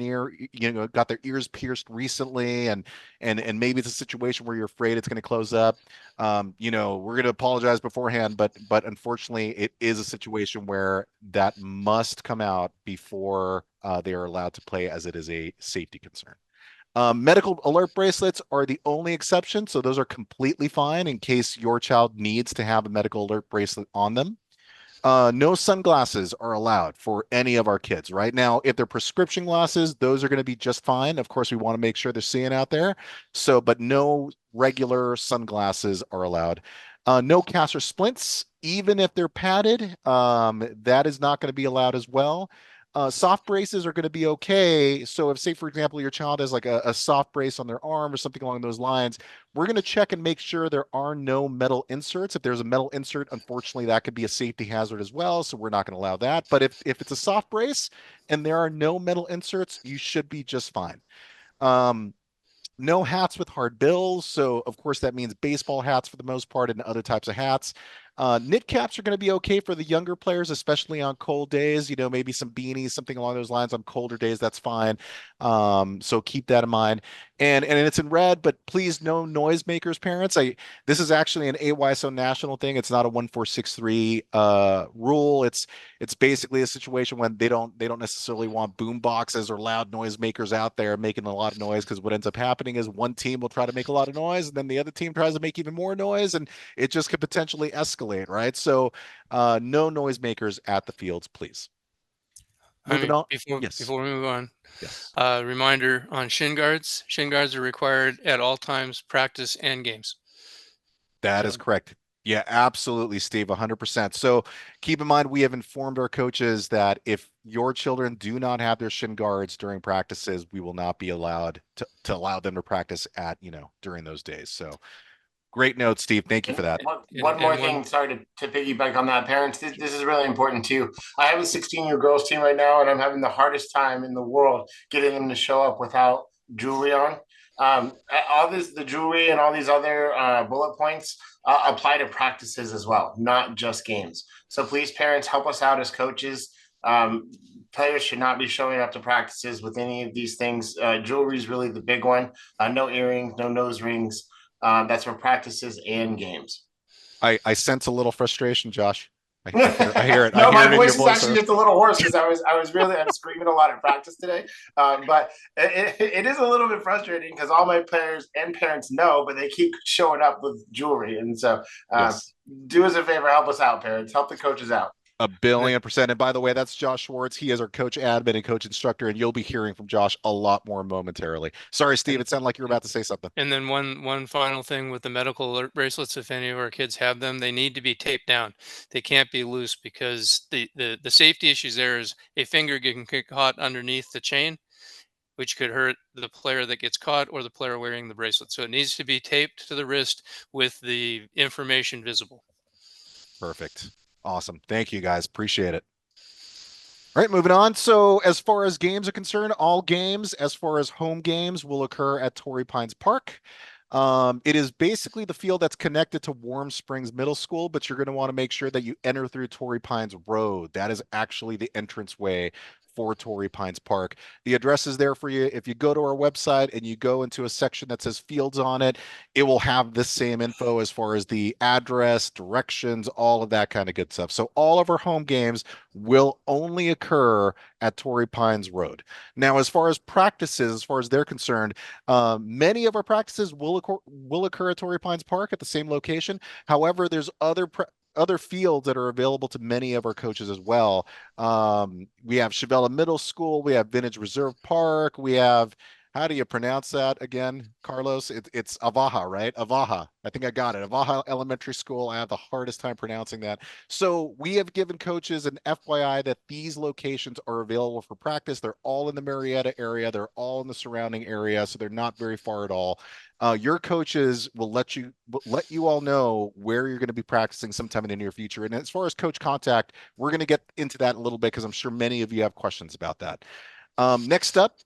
got their ears pierced recently, and maybe it's a situation where you're afraid it's going to close up. We're going to apologize beforehand, but unfortunately, it is a situation where that must come out before they are allowed to play, as it is a safety concern. Medical alert bracelets are the only exception, so those are completely fine in case your child needs to have a medical alert bracelet on them. No sunglasses are allowed for any of our kids right now. If they're prescription glasses, those are going to be just fine. Of course, we want to make sure they're seeing out there. So, but no regular sunglasses are allowed. No casts or splints, even if they're padded. That is not going to be allowed as well. Soft braces are going to be okay. So if, say, for example, your child has like a soft brace on their arm or something along those lines, we're going to check and make sure there are no metal inserts. If there's a metal insert, unfortunately, that could be a safety hazard as well. So we're not going to allow that. But if it's a soft brace and there are no metal inserts, you should be just fine. No hats with hard bills. So, of course, that means baseball hats for the most part and other types of hats. Knit caps are going to be okay for the younger players, especially on cold days. Maybe some beanies, something along those lines on colder days. That's fine. So keep that in mind. And it's in red, but please no noisemakers, parents. This is actually an AYSO national thing. It's not a 1463 rule. It's basically a situation when they don't necessarily want boom boxes or loud noisemakers out there making a lot of noise, because what ends up happening is one team will try to make a lot of noise and then the other team tries to make even more noise, and it just could potentially escalate, right? So no noisemakers at the fields, please. Moving on. Yes. Before we move on, Yes. reminder on shin guards. Shin guards are required at all times, practice and games. That is correct. Yeah, absolutely, Steve, 100%. So keep in mind, we have informed our coaches that if your children do not have their shin guards during practices, we will not be allowed to allow them to practice during those days. So great note, Steve. Thank you for that. One more thing, sorry to piggyback on that, parents. This is really important too. I have a 16-year girls team right now, and I'm having the hardest time in the world getting them to show up without jewelry on. The jewelry and all these other bullet points apply to practices as well, not just games. So please, parents, help us out as coaches. Players should not be showing up to practices with any of these things. Jewelry is really the big one. No earrings, no nose rings. That's for practices and games. I sense a little frustration, Josh. I hear it. No, I hear my it in voice your is actually voice. just a little hoarse because I was screaming a lot at practice today. But it is a little bit frustrating because all my players and parents know, but they keep showing up with jewelry. And so Yes. do us a favor, help us out, parents. Help the coaches out. 1,000,000,000%. And by the way, that's Josh Schwartz. He is our coach admin and coach instructor, and you'll be hearing from Josh a lot more momentarily. Sorry, Steve, it sounded like you were about to say something. And then one final thing with the medical alert bracelets, if any of our kids have them, they need to be taped down. They can't be loose, because the safety issues there is a finger can get caught underneath the chain, which could hurt the player that gets caught or the player wearing the bracelet. So it needs to be taped to the wrist with the information visible. Perfect. Awesome. Thank you, guys. Appreciate it. All right, moving on. So as far as games are concerned, all games, as far as home games, will occur at Torrey Pines Park. It is basically the field that's connected to Warm Springs Middle School, but you're going to want to make sure that you enter through Torrey Pines Road. That is actually the entranceway for Torrey Pines Park. The address is there for you. If you go to our website and you go into a section that says fields on it, it will have the same info as far as the address, directions, all of that kind of good stuff. So all of our home games will only occur at Torrey Pines Road. Now, as far as practices, as far as they're concerned, many of our practices will occur at Torrey Pines Park at the same location. However, there's other fields that are available to many of our coaches as well. We have Chavella Middle School, we have Vintage Reserve Park, we have, how do you pronounce that again, Carlos? It's Avaha, right? Avaha. I think I got it. Avaha Elementary School. I have the hardest time pronouncing that. So we have given coaches an FYI that these locations are available for practice. They're all in the Marietta area. They're all in the surrounding area, so they're not very far at all. Your coaches will let you all know where you're going to be practicing sometime in the near future. And as far as coach contact, we're going to get into that a little bit because I'm sure many of you have questions about that. Next up,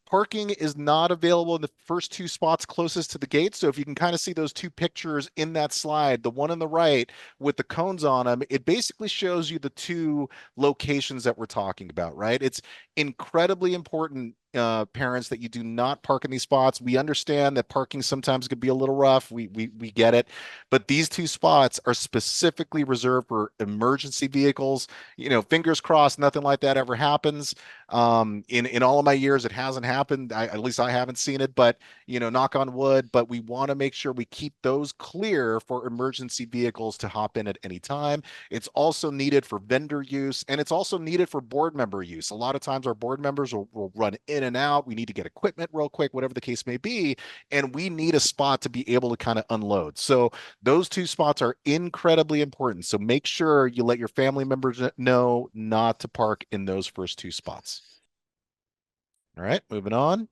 parking is not available in the first two spots closest to the gate. So if you can kind of see those two pictures in that slide, the one on the right with the cones on them, it basically shows you the two locations that we're talking about, right? It's incredibly important, parents, that you do not park in these spots. We understand that parking sometimes could be a little rough. We get it, but these two spots are specifically reserved for emergency vehicles. Fingers crossed, nothing like that ever happens. In all of my years, it hasn't happened. At least I haven't seen it, but knock on wood. But we want to make sure we keep those clear for emergency vehicles to hop in at any time. It's also needed for vendor use, and it's also needed for board member use. A lot of times our board members will run in and out. We need to get equipment real quick, whatever the case may be, and we need a spot to be able to kind of unload. So those two spots are incredibly important. So make sure you let your family members know not to park in those first two spots. All right, moving on.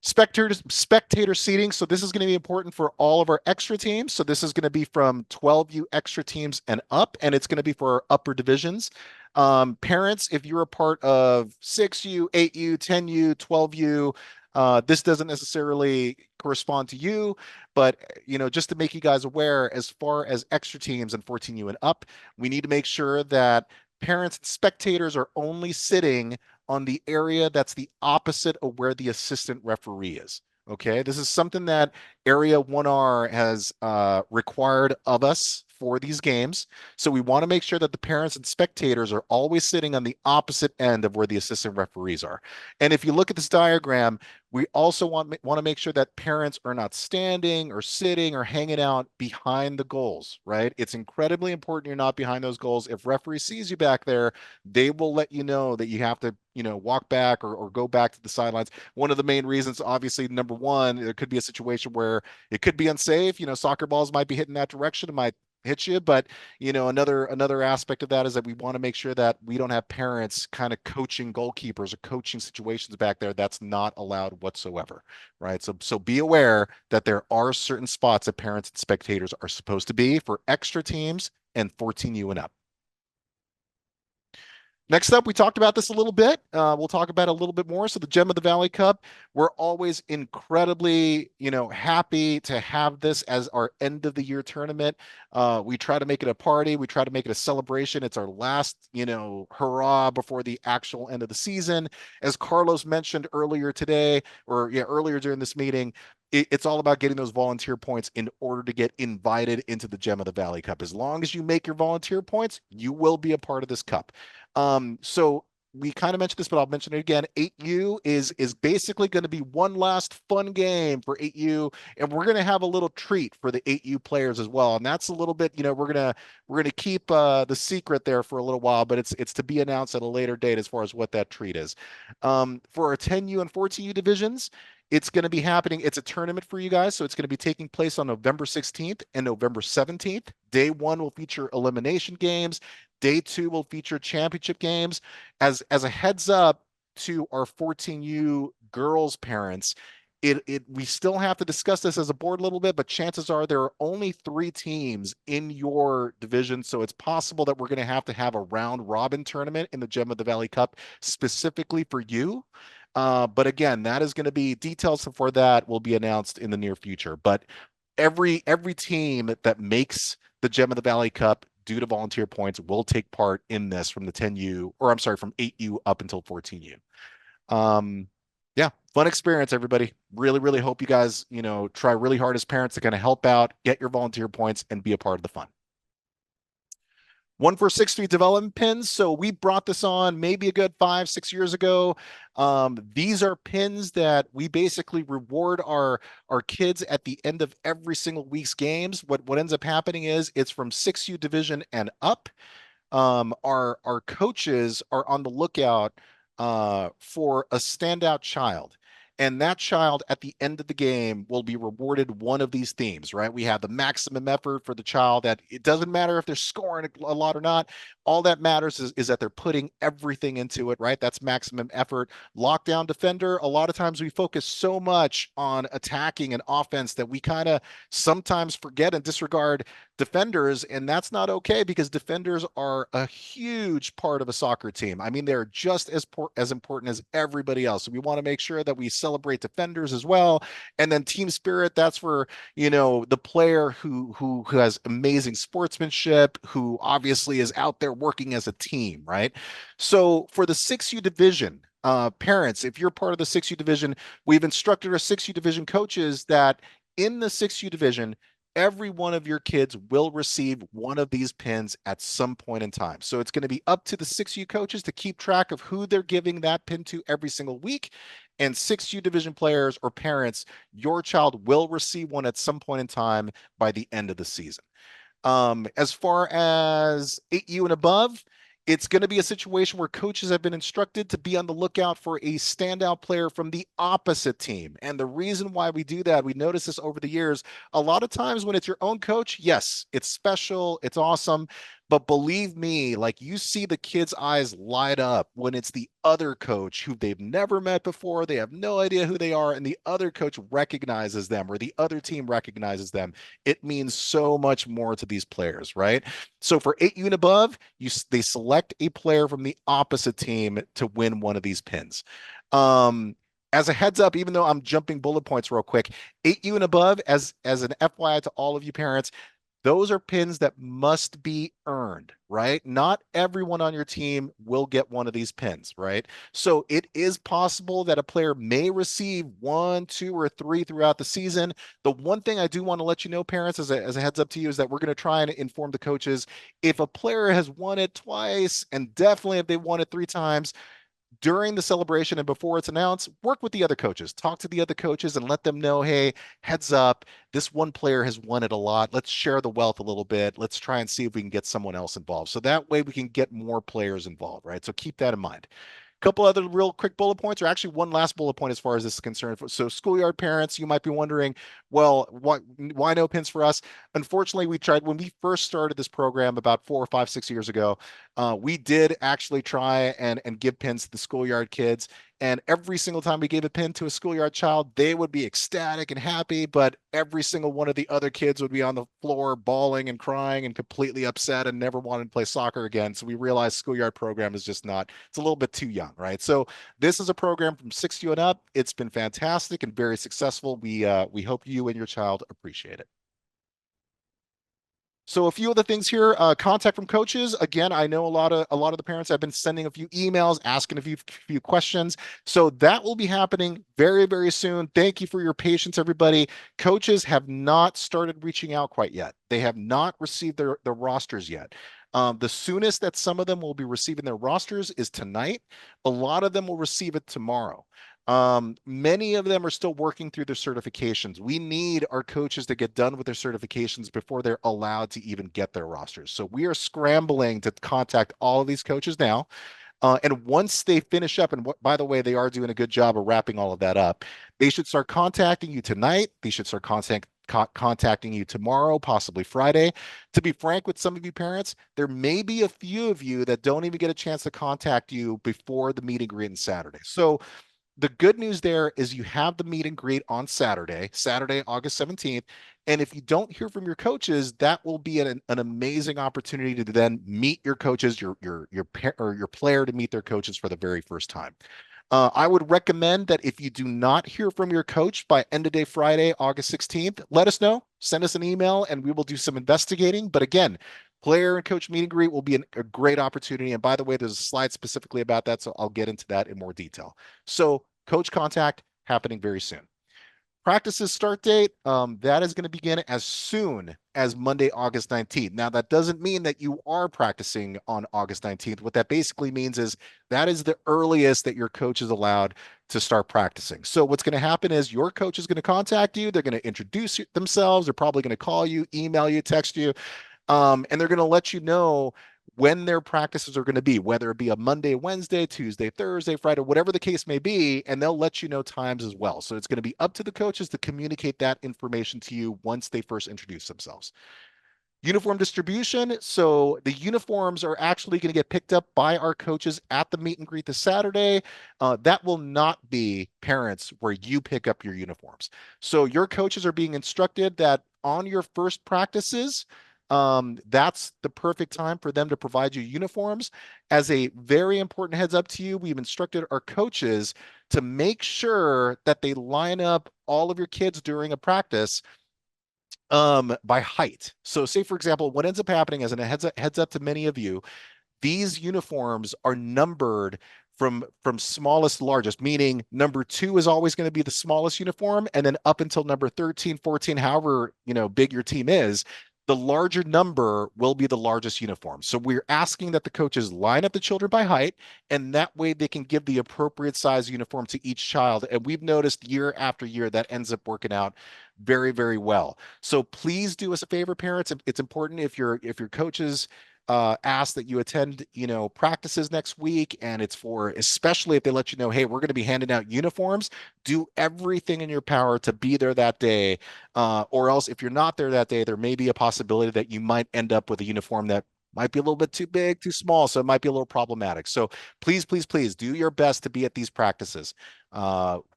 Spectator seating. So this is going to be important for all of our extra teams. So this is going to be from 12U extra teams and up, and it's going to be for our upper divisions. Parents, if you're a part of 6U, 8U, 10U, 12U, this doesn't necessarily correspond to you, but just to make you guys aware, as far as extra teams and 14U and up, we need to make sure that parents and spectators are only sitting on the area that's the opposite of where the assistant referee is. Okay, this is something that Area 1R has required of us for these games. So we want to make sure that the parents and spectators are always sitting on the opposite end of where the assistant referees are. And if you look at this diagram, we also want to make sure that parents are not standing or sitting or hanging out behind the goals, right? It's incredibly important you're not behind those goals. If referee sees you back there, they will let you know that you have to, walk back or go back to the sidelines. One of the main reasons, obviously, number one, there could be a situation where it could be unsafe. Soccer balls might be hitting that direction. It might hit you, but another aspect of that is that we want to make sure that we don't have parents kind of coaching goalkeepers or coaching situations back there. That's not allowed whatsoever, right? So be aware that there are certain spots that parents and spectators are supposed to be for extra teams and 14U and up. Next up, we talked about this a little bit. We'll talk about it a little bit more. So the Gem of the Valley Cup, we're always incredibly, happy to have this as our end of the year tournament. We try to make it a party. We try to make it a celebration. It's our last, hurrah before the actual end of the season. As Carlos mentioned earlier today, earlier during this meeting, it's all about getting those volunteer points in order to get invited into the Gem of the Valley Cup. As long as you make your volunteer points, you will be a part of this cup. So we kind of mentioned this, but I'll mention it again. 8U is basically going to be one last fun game for 8U, and we're going to have a little treat for the 8U players as well. And that's a little bit, we're gonna keep the secret there for a little while, but it's to be announced at a later date as far as what that treat is. For our 10U and 14U divisions, it's going to be happening. It's a tournament for you guys, so it's going to be taking place on November 16th and November 17th. Day one will feature elimination games. Day two will feature championship games. As a heads up to our 14U girls parents, we still have to discuss this as a board a little bit, but chances are there are only 3 teams in your division, so it's possible that we're going to have a round robin tournament in the Gem of the Valley Cup specifically for you. But again, that is going to be details for that will be announced in the near future. But every team that makes the Gem of the Valley Cup due to volunteer points will take part in this from the 10U, or I'm sorry, from 8U up until 14U. Yeah, fun experience, everybody. Really, really hope you guys, try really hard as parents to kind of help out, get your volunteer points, and be a part of the fun. 146 development pins. So we brought this on maybe a good 5-6 years ago. These are pins that we basically reward our kids at the end of every single week's games. What ends up happening is it's from 6U division and up. Our coaches are on the lookout for a standout child. And that child at the end of the game will be rewarded one of these themes, right? We have the maximum effort for the child that it doesn't matter if they're scoring a lot or not. All that matters is that they're putting everything into it, right? That's maximum effort. Lockdown defender, a lot of times we focus so much on attacking and offense that we kind of sometimes forget and disregard defenders, and that's not okay because defenders are a huge part of a soccer team. I mean, they're just as important as everybody else. So we want to make sure that we celebrate defenders as well. And then team spirit, that's for, the player who has amazing sportsmanship, who obviously is out there working as a team, right? So for the 6U division, parents, if you're part of the 6U division, we've instructed our 6U division coaches that in the 6U division, every one of your kids will receive one of these pins at some point in time. So it's going to be up to the 6U coaches to keep track of who they're giving that pin to every single week. And 6U division players or parents, your child will receive one at some point in time by the end of the season. As far as 8U and above, it's going to be a situation where coaches have been instructed to be on the lookout for a standout player from the opposite team. And the reason why we do that, we notice this over the years, a lot of times when it's your own coach, yes, it's special, it's awesome. But believe me, like you see the kids' eyes light up when it's the other coach who they've never met before. They have no idea who they are, and the other coach recognizes them or the other team recognizes them. It means so much more to these players, right? So for 8U and above, they select a player from the opposite team to win one of these pins. As a heads up, even though I'm jumping bullet points real quick, 8U and above, as an FYI to all of you parents, those are pins that must be earned, right? Not everyone on your team will get one of these pins, right? So it is possible that a player may receive 1, 2, or 3 throughout the season. The one thing I do want to let you know, parents, as a heads up to you, is that we're going to try and inform the coaches. If a player has won it twice, and definitely if they won it 3 times, during the celebration and before it's announced, work with the other coaches, talk to the other coaches and let them know, hey, heads up, this one player has won it a lot. Let's share the wealth a little bit. Let's try and see if we can get someone else involved. So that way we can get more players involved, right? So keep that in mind. Couple other real quick bullet points, or actually one last bullet point as far as this is concerned. So schoolyard parents, you might be wondering, well, why no pins for us? Unfortunately, we tried when we first started this program about 4 or 5, 6 years ago. We did actually try and give pins to the schoolyard kids. And every single time we gave a pin to a schoolyard child, they would be ecstatic and happy, but every single one of the other kids would be on the floor bawling and crying and completely upset and never wanted to play soccer again. So we realized schoolyard program is just not, it's a little bit too young, right? So this is a program from 6U and up. It's been fantastic and very successful. We hope you and your child appreciate it. So a few of the things here, contact from coaches. Again, I know a lot of the parents have been sending a few emails, asking a few questions. So that will be happening very, very soon. Thank you for your patience, everybody. Coaches have not started reaching out quite yet. They have not received their rosters yet. The soonest that some of them will be receiving their rosters is tonight. A lot of them will receive it tomorrow. Many of them are still working through their certifications. We need our coaches to get done with their certifications before they're allowed to even get their rosters. So we are scrambling to contact all of these coaches now. And once they finish up, and by the way, they are doing a good job of wrapping all of that up, they should start contacting you tonight. They should start contacting you tomorrow, possibly Friday. To be frank with some of you parents, there may be a few of you that don't even get a chance to contact you before the meet and greet on Saturday. So the good news there is you have the meet and greet on Saturday, August 17th. And if you don't hear from your coaches, that will be an amazing opportunity to then meet your coaches, your player to meet their coaches for the very first time. I would recommend that if you do not hear from your coach by end of day Friday, August 16th, let us know, send us an email, and we will do some investigating. But again, player and coach meet and greet will be a great opportunity. And by the way, there's a slide specifically about that, so I'll get into that in more detail. So coach contact happening very soon. Practices start date, that is going to begin as soon as Monday, August 19th. Now, that doesn't mean that you are practicing on August 19th. What that basically means is that is the earliest that your coach is allowed to start practicing. So what's going to happen is your coach is going to contact you. They're going to introduce themselves. They're probably going to call you, email you, text you, and they're going to let you know when their practices are going to be, whether it be a Monday, Wednesday, Tuesday, Thursday, Friday, whatever the case may be, and they'll let you know times as well. So it's going to be up to the coaches to communicate that information to you once they first introduce themselves. Uniform distribution. So the uniforms are actually going to get picked up by our coaches at the meet and greet this Saturday. That will not be parents where you pick up your uniforms. So your coaches are being instructed that on your first practices, that's the perfect time for them to provide you uniforms. As a very important heads up to you, we've instructed our coaches to make sure that they line up all of your kids during a practice by height. So say for example, what ends up happening as a heads up to many of you, these uniforms are numbered from smallest to largest, meaning number 2 is always going to be the smallest uniform, and then up until number 13, 14, however big your team is, the larger number will be the largest uniform. So we're asking that the coaches line up the children by height, and that way they can give the appropriate size uniform to each child. And we've noticed year after year that ends up working out very, very well. So please do us a favor, parents. It's important if your coaches ask that you attend, practices next week, and it's for, especially if they let you know, hey, we're going to be handing out uniforms, do everything in your power to be there that day. Or else if you're not there that day, there may be a possibility that you might end up with a uniform that might be a little bit too big, too small, so it might be a little problematic. So please, please, please do your best to be at these practices.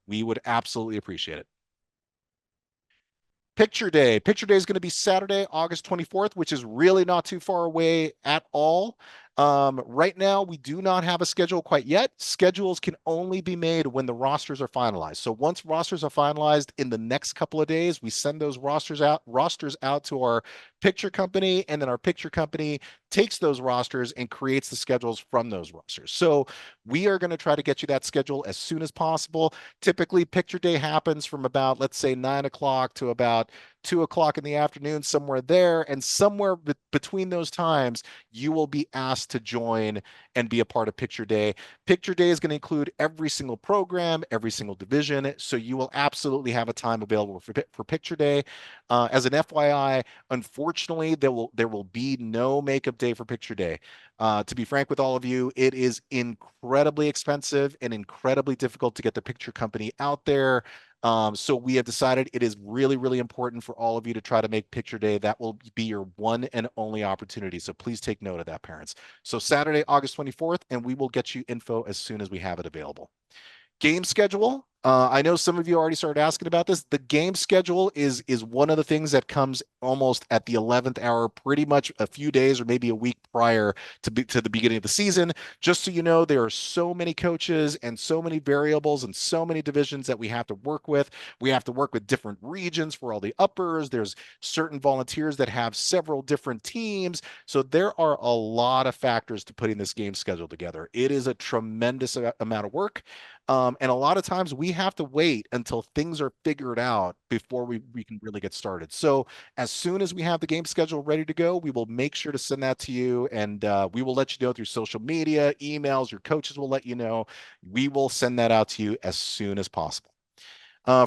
We would absolutely appreciate it. Picture Day. Picture Day is going to be Saturday, August 24th, which is really not too far away at all. Right now, we do not have a schedule quite yet. Schedules can only be made when the rosters are finalized. So once rosters are finalized in the next couple of days, we send those rosters out to our picture company, and then our picture company takes those rosters and creates the schedules from those rosters. So we are going to try to get you that schedule as soon as possible. Typically, picture day happens from about, let's say, 9 o'clock to about 2 o'clock in the afternoon, somewhere there. And somewhere between those times, you will be asked to join and be a part of Picture Day. Picture Day is going to include every single program, every single division. So you will absolutely have a time available for Picture Day. As an FYI, unfortunately, there will be no makeup day for Picture Day. To be frank with all of you, it is incredibly expensive and incredibly difficult to get the picture company out there. So we have decided it is really, really important for all of you to try to make Picture Day. That will be your one and only opportunity. So please take note of that, parents. So Saturday, August 24th, and we will get you info as soon as we have it available. Game schedule. I know some of you already started asking about this. The game schedule is one of the things that comes almost at the 11th hour, pretty much a few days or maybe a week prior to the beginning of the season. Just so you know, there are so many coaches and so many variables and so many divisions that we have to work with. We have to work with different regions for all the uppers. There's certain volunteers that have several different teams. So there are a lot of factors to putting this game schedule together. It is a tremendous amount of work. And a lot of times we have to wait until things are figured out before we can really get started. So as soon as we have the game schedule ready to go, we will make sure to send that to you, and we will let you know through social media, emails. Your coaches will let you know. We will send that out to you as soon as possible.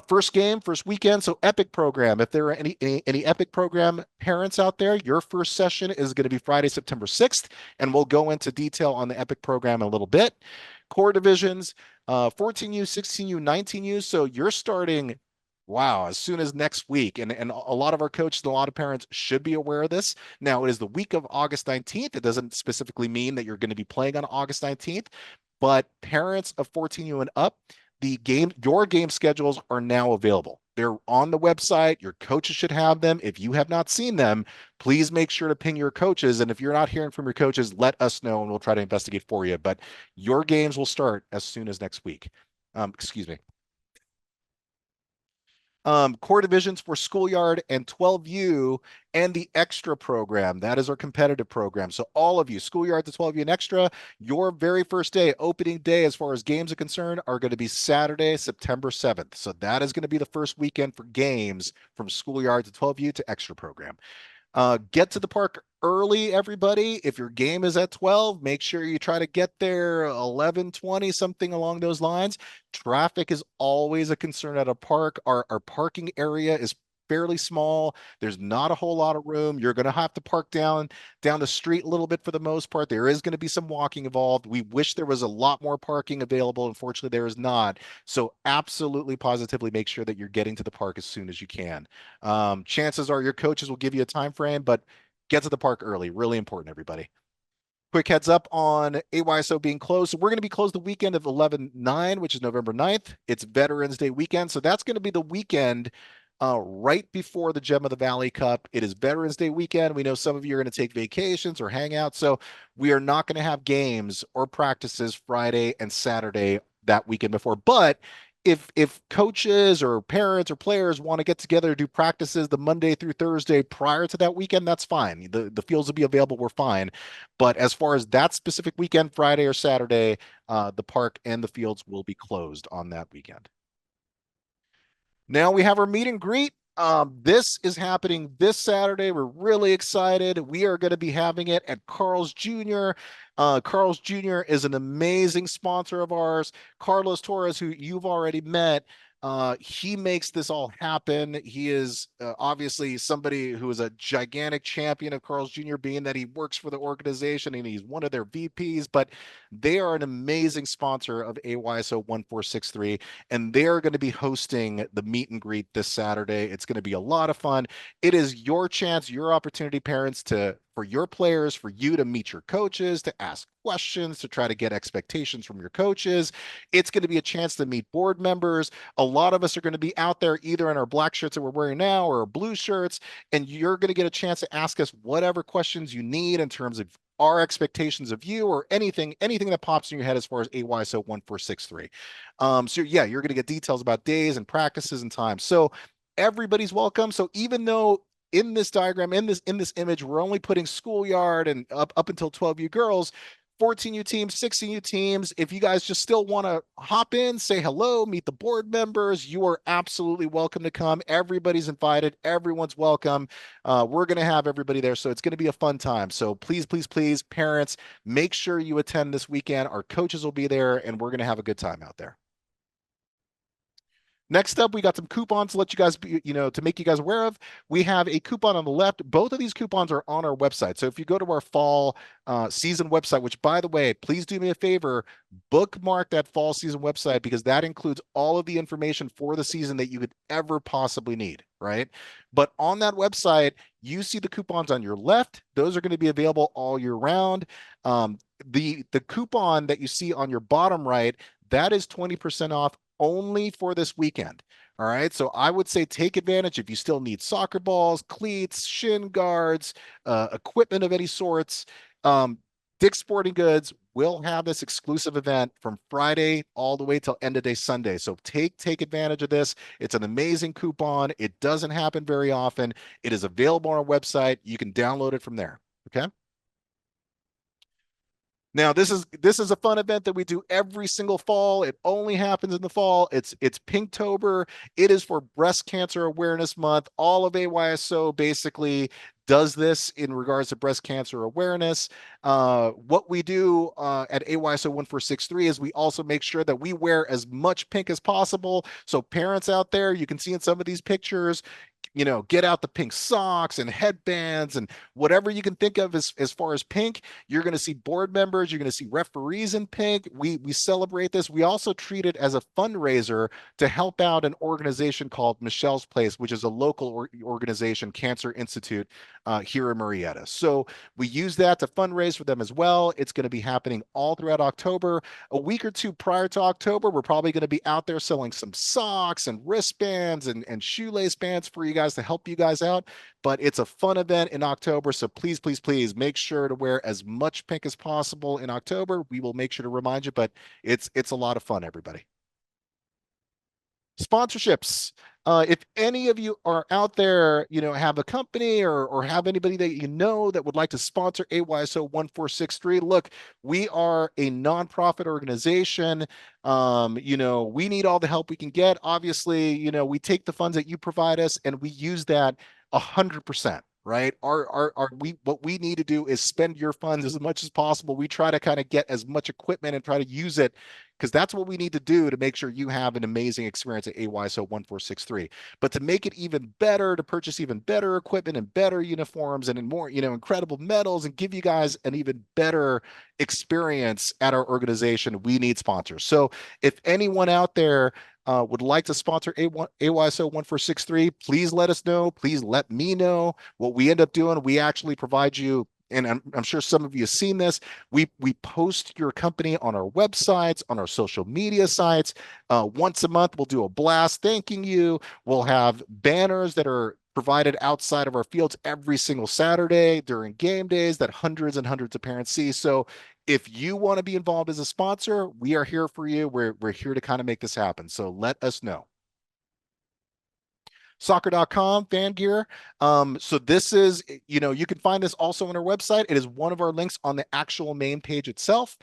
First game, first weekend. So Epic program. If there are any Epic program parents out there, your first session is going to be Friday, September 6th, and we'll go into detail on the Epic program in a little bit. Core divisions, 14U, 16U, 19U. So you're starting, wow, as soon as next week. And a lot of our coaches and a lot of parents should be aware of this. Now, it is the week of August 19th. It doesn't specifically mean that you're going to be playing on August 19th, but parents of 14U and up, your game schedules are now available. They're on the website. Your coaches should have them. If you have not seen them, please make sure to ping your coaches. And if you're not hearing from your coaches, let us know and we'll try to investigate for you. But your games will start as soon as next week. Excuse me. Core divisions for Schoolyard and 12U and the Extra program. That is our competitive program. So all of you, Schoolyard to 12U and Extra, your very first day, opening day as far as games are concerned, are going to be Saturday, September 7th. So that is going to be the first weekend for games from Schoolyard to 12U to Extra program. Get to the park early, everybody. If your game is at 12, make sure you try to get there 11:20, something along those lines. Traffic is always a concern at a park. Our parking area is fairly small. There's not a whole lot of room. You're going to have to park down the street a little bit for the most part. There is going to be some walking involved. We wish there was a lot more parking available. Unfortunately, there is not. So absolutely positively make sure that you're getting to the park as soon as you can. Chances are your coaches will give you a time frame, but get to the park early. Really important, everybody. Quick heads up on AYSO being closed. So we're going to be closed the weekend of 11/9, which is November 9th. It's Veterans Day weekend. So that's going to be the weekend right before the Gem of the Valley Cup. It is Veterans Day weekend. We know some of you are going to take vacations or hang out. So we are not going to have games or practices Friday and Saturday that weekend before. But if coaches or parents or players want to get together to do practices the Monday through Thursday prior to that weekend, that's fine. The fields will be available. We're fine. But as far as that specific weekend, Friday or Saturday, the park and the fields will be closed on that weekend. Now we have our meet and greet. This is happening this Saturday. We're really excited. We are going to be having it at Carl's Jr. Carl's Jr. is an amazing sponsor of ours. Carlos Torres, who you've already met, he makes this all happen. He is obviously somebody who is a gigantic champion of Carl's Jr., being that he works for the organization and he's one of their VPs, but they are an amazing sponsor of AYSO 1463, and they're going to be hosting the meet and greet this Saturday. It's going to be a lot of fun. It is your chance, your opportunity, parents, for your players, for you to meet your coaches, to ask questions, to try to get expectations from your coaches. It's going to be a chance to meet board members. A lot of us are going to be out there either in our black shirts that we're wearing now or our blue shirts, and you're going to get a chance to ask us whatever questions you need in terms of our expectations of you or anything that pops in your head as far as AYSO 1463. So yeah, you're going to get details about days and practices and times. So everybody's welcome. So even though in this diagram, in this image, we're only putting schoolyard and up until 12U girls, 14U teams, 16U teams. If you guys just still want to hop in, say hello, meet the board members, you are absolutely welcome to come. Everybody's invited. Everyone's welcome. We're going to have everybody there. So it's going to be a fun time. So please, please, please, parents, make sure you attend this weekend. Our coaches will be there and we're going to have a good time out there. Next up, we got some coupons to let you guys to make you guys aware of. We have a coupon on the left. Both of these coupons are on our website. So if you go to our fall season website, which by the way, please do me a favor, bookmark that fall season website because that includes all of the information for the season that you could ever possibly need, right? But on that website, you see the coupons on your left. Those are going to be available all year round. The coupon that you see on your bottom right, that is 20% off only for this weekend. All right. So I would say take advantage if you still need soccer balls, cleats, shin guards, equipment of any sorts. Dick's Sporting Goods will have this exclusive event from Friday all the way till end of day Sunday. So take advantage of this. It's an amazing coupon. It doesn't happen very often. It is available on our website. You can download it from there. Okay. Now this is a fun event that we do every single fall. It only happens in the fall. It's Pinktober. It is for Breast Cancer Awareness Month. All of AYSO basically does this in regards to breast cancer awareness. What we do at AYSO 1463 is we also make sure that we wear as much pink as possible. So parents out there, you can see in some of these pictures, get out the pink socks and headbands and whatever you can think of as far as pink. You're going to see board members, you're going to see referees in pink. We celebrate this. We also treat it as a fundraiser to help out an organization called Michelle's Place, which is a local organization, Cancer Institute, here in Marietta. So we use that to fundraise for them as well. It's going to be happening all throughout October. A week or two prior to October, we're probably going to be out there selling some socks and wristbands and shoelace bands for you guys to help you guys out. But it's a fun event in October. So please, please, please make sure to wear as much pink as possible in October. We will make sure to remind you, but it's a lot of fun, everybody. Sponsorships. If any of you are out there, have a company or have anybody that you know that would like to sponsor AYSO 1463, look, we are a nonprofit organization. We need all the help we can get. Obviously, we take the funds that you provide us and we use that 100%. Right. What we need to do is spend your funds as much as possible. We try to kind of get as much equipment and try to use it because that's what we need to do to make sure you have an amazing experience at AYSO 1463. But to make it even better, to purchase even better equipment and better uniforms and more, incredible medals and give you guys an even better experience at our organization, we need sponsors. So if anyone out there would like to sponsor AYSO 1463, please let us know. Please let me know. What we end up doing, we actually provide you, and I'm sure some of you have seen this. We post your company on our websites, on our social media sites. Once a month, we'll do a blast thanking you. We'll have banners that are provided outside of our fields every single Saturday during game days that hundreds and hundreds of parents see. So if you want to be involved as a sponsor, we are here for you. We're here to kind of make this happen. So let us know. Soccer.com fan gear. So this is, you can find this also on our website. It is one of our links on the actual main page itself.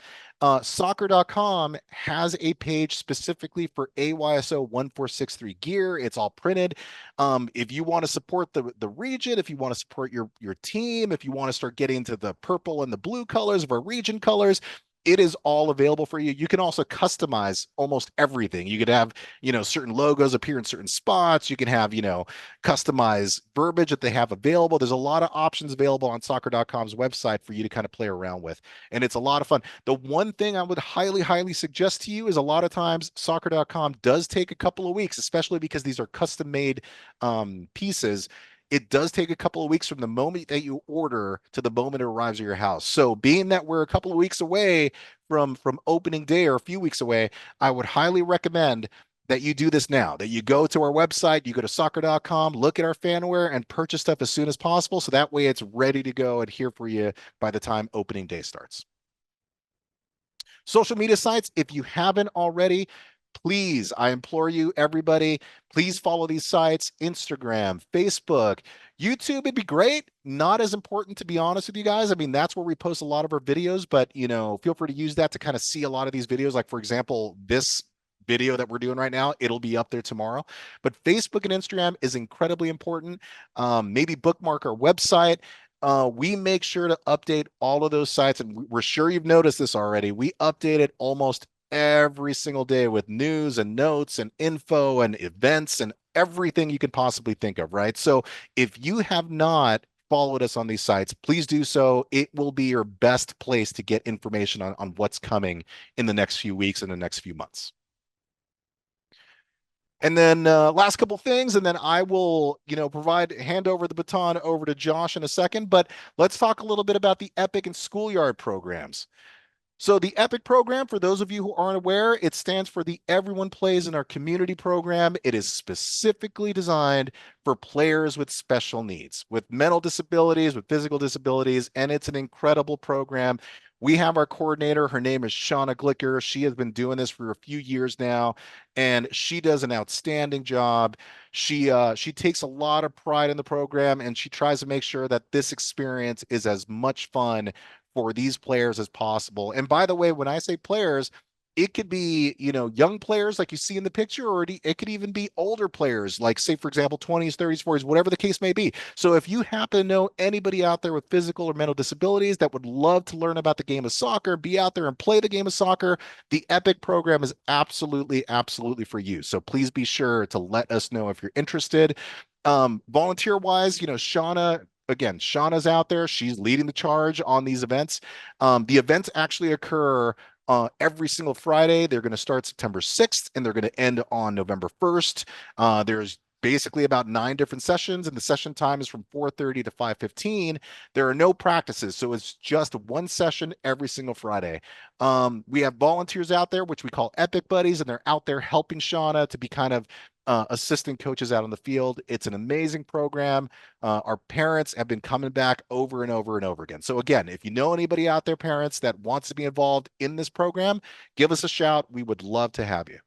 Soccer.com has a page specifically for AYSO 1463 gear. It's all printed. If you want to support the region, if you want to support your team, if you want to start getting into the purple and the blue colors of our region colors, it is all available for you. You can also customize almost everything. You could have, certain logos appear in certain spots. You can have, customize verbiage that they have available. There's a lot of options available on soccer.com's website for you to kind of play around with. And it's a lot of fun. The one thing I would highly, highly suggest to you is a lot of times soccer.com does take a couple of weeks, especially because these are custom made pieces. It does take a couple of weeks from the moment that you order to the moment it arrives at your house. So being that we're a couple of weeks away from opening day or a few weeks away, I would highly recommend that you do this now, that you go to our website, you go to soccer.com, look at our fanware and purchase stuff as soon as possible. So that way it's ready to go and here for you by the time opening day starts. Social media sites, if you haven't already, please, I implore you, everybody, please follow these sites: Instagram, Facebook, YouTube. It'd be great. Not as important, to be honest with you guys. I mean, that's where we post a lot of our videos, but feel free to use that to kind of see a lot of these videos. Like, for example, this video that we're doing right now, it'll be up there tomorrow. But Facebook and Instagram is incredibly important. Maybe bookmark our website. We make sure to update all of those sites, and we're sure you've noticed this already. We update it almost every single day with news and notes and info and events and everything you could possibly think of, right? So if you have not followed us on these sites, please do so. It will be your best place to get information on what's coming in the next few weeks and the next few months. And then last couple things, and then I will, hand over the baton over to Josh in a second. But let's talk a little bit about the Epic and Schoolyard programs. So the EPIC program, for those of you who aren't aware, it stands for the Everyone Plays in Our Community program. It is specifically designed for players with special needs, with mental disabilities, with physical disabilities, and it's an incredible program. We have our coordinator. Her name is Shauna Glicker. She has been doing this for a few years now, and she does an outstanding job. She takes a lot of pride in the program, and she tries to make sure that this experience is as much fun for these players as possible. And by the way, when I say players, it could be, young players like you see in the picture, or it could even be older players, like say, for example, 20s, 30s, 40s, whatever the case may be. So if you happen to know anybody out there with physical or mental disabilities that would love to learn about the game of soccer, be out there and play the game of soccer, the EPIC program is absolutely, absolutely for you. So please be sure to let us know if you're interested. Volunteer wise, Shauna's out there. She's leading the charge on these events. The events actually occur every single Friday. They're going to start September 6th and they're going to end on November 1st. There's basically about 9 different sessions, and the session time is from 4:30 to 5:15. There are no practices, so it's just one session every single Friday. We have volunteers out there, which we call Epic Buddies, and they're out there helping Shauna to be kind of assistant coaches out on the field. It's an amazing program. Our parents have been coming back over and over and over again. So again, if you know anybody out there, parents that wants to be involved in this program, give us a shout. We would love to have you.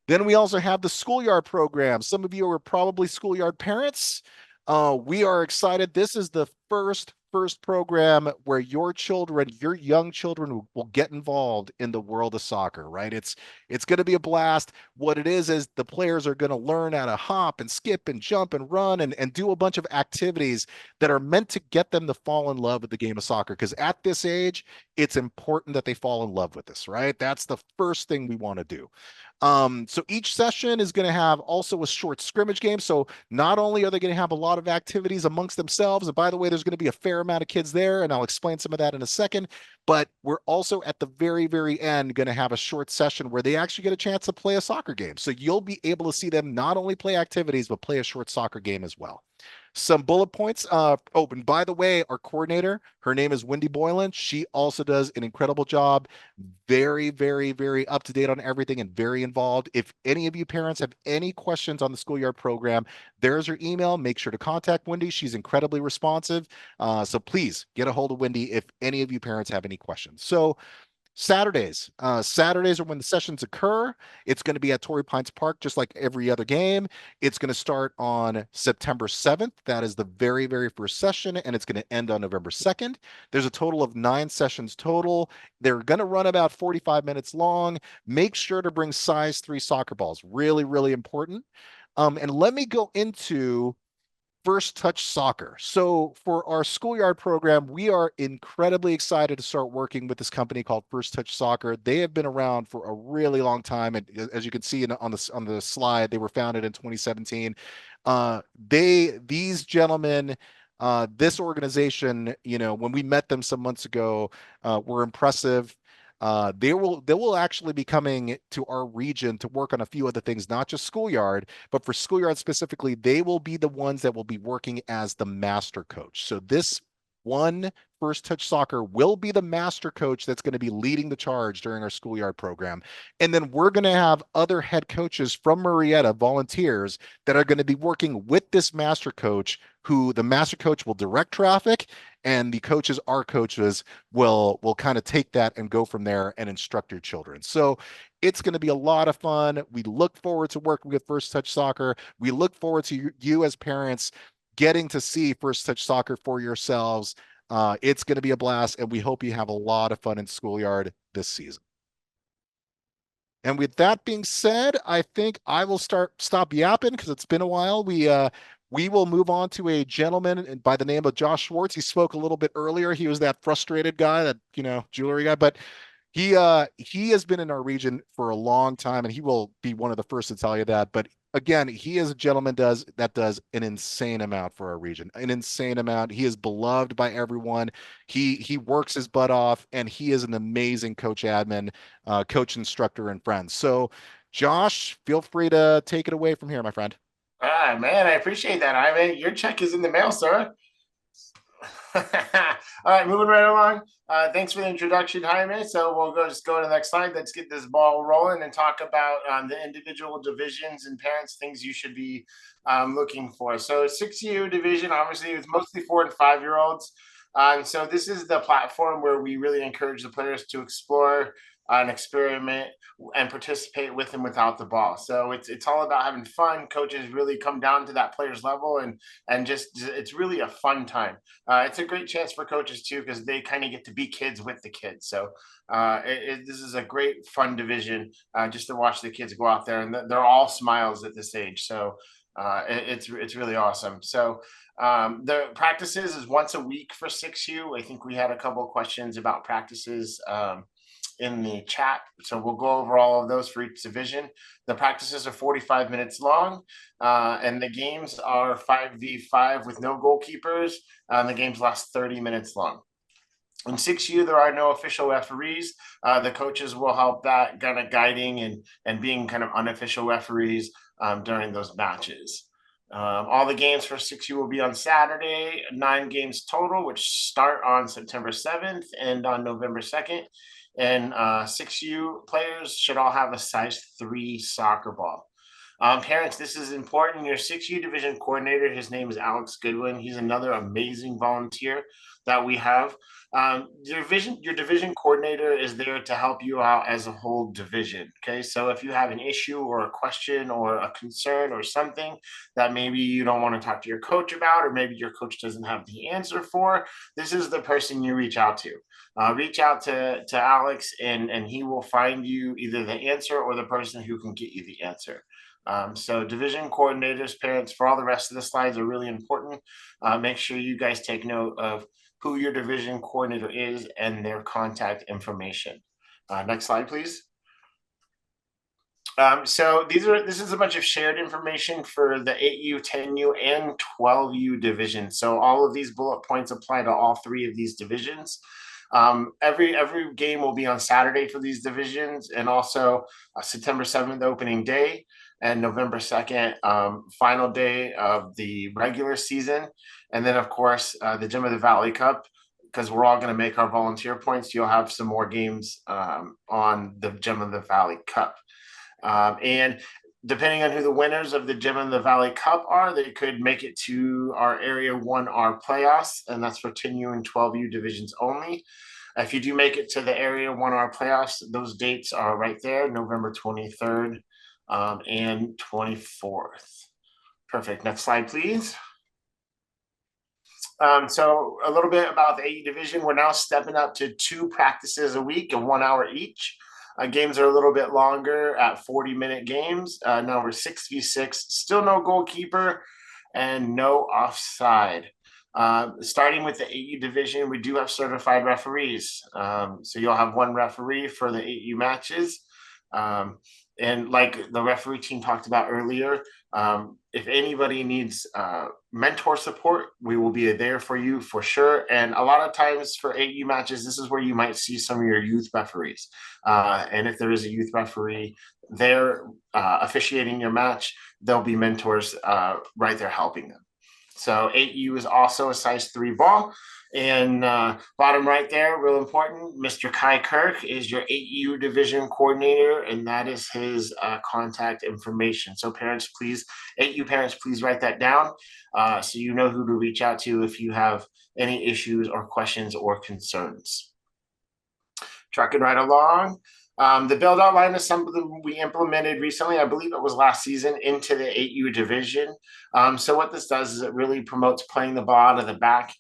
Then we also have the schoolyard program. Some of you are probably schoolyard parents. We are excited. This is the first program where your children, your young children will get involved in the world of soccer, right? It's going to be a blast. What it is the players are going to learn how to hop and skip and jump and run and do a bunch of activities that are meant to get them to fall in love with the game of soccer. Because at this age, it's important that they fall in love with this, right? That's the first thing we want to do. So each session is going to have also a short scrimmage game. So not only are they going to have a lot of activities amongst themselves, and by the way, there's going to be a fair amount of kids there, and I'll explain some of that in a second, but we're also at the very, very end going to have a short session where they actually get a chance to play a soccer game. So you'll be able to see them not only play activities, but play a short soccer game as well. Some bullet points. And by the way, our coordinator, her name is Wendy Boylan. She also does an incredible job. Very, very, very up to date on everything and very involved. If any of you parents have any questions on the schoolyard program, there's her email. Make sure to contact Wendy. She's incredibly responsive. So please get a hold of Wendy if any of you parents have any questions. So Saturdays. Saturdays are when the sessions occur. It's going to be at Torrey Pines Park, just like every other game. It's going to start on September 7th. That is the very, very first session, and it's going to end on November 2nd. There's a total of 9 sessions total. They're going to run about 45 minutes long. Make sure to bring size 3 soccer balls. Really, really important. And let me go into First Touch Soccer. So for our schoolyard program, we are incredibly excited to start working with this company called First Touch Soccer. They have been around for a really long time, and as you can see on the slide, they were founded in 2017. These gentlemen. This organization, when we met them some months ago, were impressive. They will actually be coming to our region to work on a few other things, not just schoolyard, but for schoolyard specifically, they will be the ones that will be working as the master coach. So this one First Touch Soccer will be the master coach that's going to be leading the charge during our schoolyard program. And then we're going to have other head coaches from Marietta, volunteers, that are going to be working with this master coach, who the master coach will direct traffic, and the coaches, our coaches, will kind of take that and go from there and instruct your children. So it's going to be a lot of fun. We look forward to working with First Touch Soccer. We look forward to you as parents getting to see First Touch Soccer for yourselves. It's going to be a blast, and we hope you have a lot of fun in schoolyard this season. And with that being said, I think I will stop yapping because it's been a while. We will move on to a gentleman by the name of Josh Schwartz. He spoke a little bit earlier. He was that frustrated guy, that jewelry guy, but he has been in our region for a long time, and he will be one of the first to tell you that. But again, he is a gentleman that does an insane amount for our region, an insane amount. He is beloved by everyone. He works his butt off, and he is an amazing coach admin, coach instructor, and friend. So, Josh, feel free to take it away from here, my friend. Man, I appreciate that, Ivan. Your check is in the mail, sir. All right, moving right along. Thanks for the introduction, Jaime. So we'll just go to the next slide. Let's get this ball rolling and talk about the individual divisions and parents, things you should be looking for. So 6U division, obviously, it's mostly 4 and 5-year-olds. So this is the platform where we really encourage the players to explore and experiment and participate with and without the ball. So it's all about having fun. Coaches really come down to that player's level and just it's really a fun time. It's a great chance for coaches too because they kind of get to be kids with the kids. So this is a great fun division just to watch the kids go out there, and they're all smiles at this age. So it's really awesome. So the practices is once a week for 6U. I think we had a couple of questions about practices in the chat. So we'll go over all of those for each division. The practices are 45 minutes long, and the games are 5v5 with no goalkeepers. The games last 30 minutes long. In 6U, there are no official referees. The coaches will help that kind of guiding and being kind of unofficial referees during those matches. All the games for 6U will be on Saturday, 9 games total, which start on September 7th and on November 2nd. And 6U players should all have a size 3 soccer ball. Parents, this is important. Your 6U division coordinator, his name is Alex Goodwin. He's another amazing volunteer that we have. Your division coordinator is there to help you out as a whole division. Okay, so if you have an issue or a question or a concern or something that maybe you don't want to talk to your coach about, or maybe your coach doesn't have the answer for, this is the person you reach out to. Reach out to Alex, and he will find you either the answer or the person who can get you the answer. So division coordinators, parents, for all the rest of the slides are really important. Make sure you guys take note of who your division coordinator is and their contact information. Next slide, please. So this is a bunch of shared information for the 8U, 10U, and 12U division. So all of these bullet points apply to all 3 of these divisions. Every game will be on Saturday for these divisions, and also September 7th opening day and November 2nd final day of the regular season. And then, of course, the Gem of the Valley Cup, because we're all going to make our volunteer points. You'll have some more games on the Gem of the Valley Cup. And depending on who the winners of the Gem of the Valley Cup are, they could make it to our Area 1R playoffs, and that's for 10U and 12U divisions only. If you do make it to the Area 1R playoffs, those dates are right there, November 23rd and 24th. Perfect. Next slide, please. So a little bit about the 8U division. We're now stepping up to 2 practices a week of 1 hour each. Games are a little bit longer at 40-minute games. Now we're 6v6, still no goalkeeper and no offside. Starting with the 8U division, we do have certified referees. So you'll have 1 referee for the 8U matches. And like the referee team talked about earlier, if anybody needs mentor support, we will be there for you for sure. And a lot of times for 8U matches, this is where you might see some of your youth referees. And if there is a youth referee there officiating your match, there'll be mentors right there helping them. So 8U is also a size 3 ball. And bottom right there, real important, Mr. Kai Kirk is your 8U division coordinator, and that is his contact information. So parents, please, 8U parents, please write that down so you know who to reach out to if you have any issues or questions or concerns. Trucking right along. The build out line is something we implemented recently, I believe it was last season, into the 8U division. So what this does is it really promotes playing the ball out of the back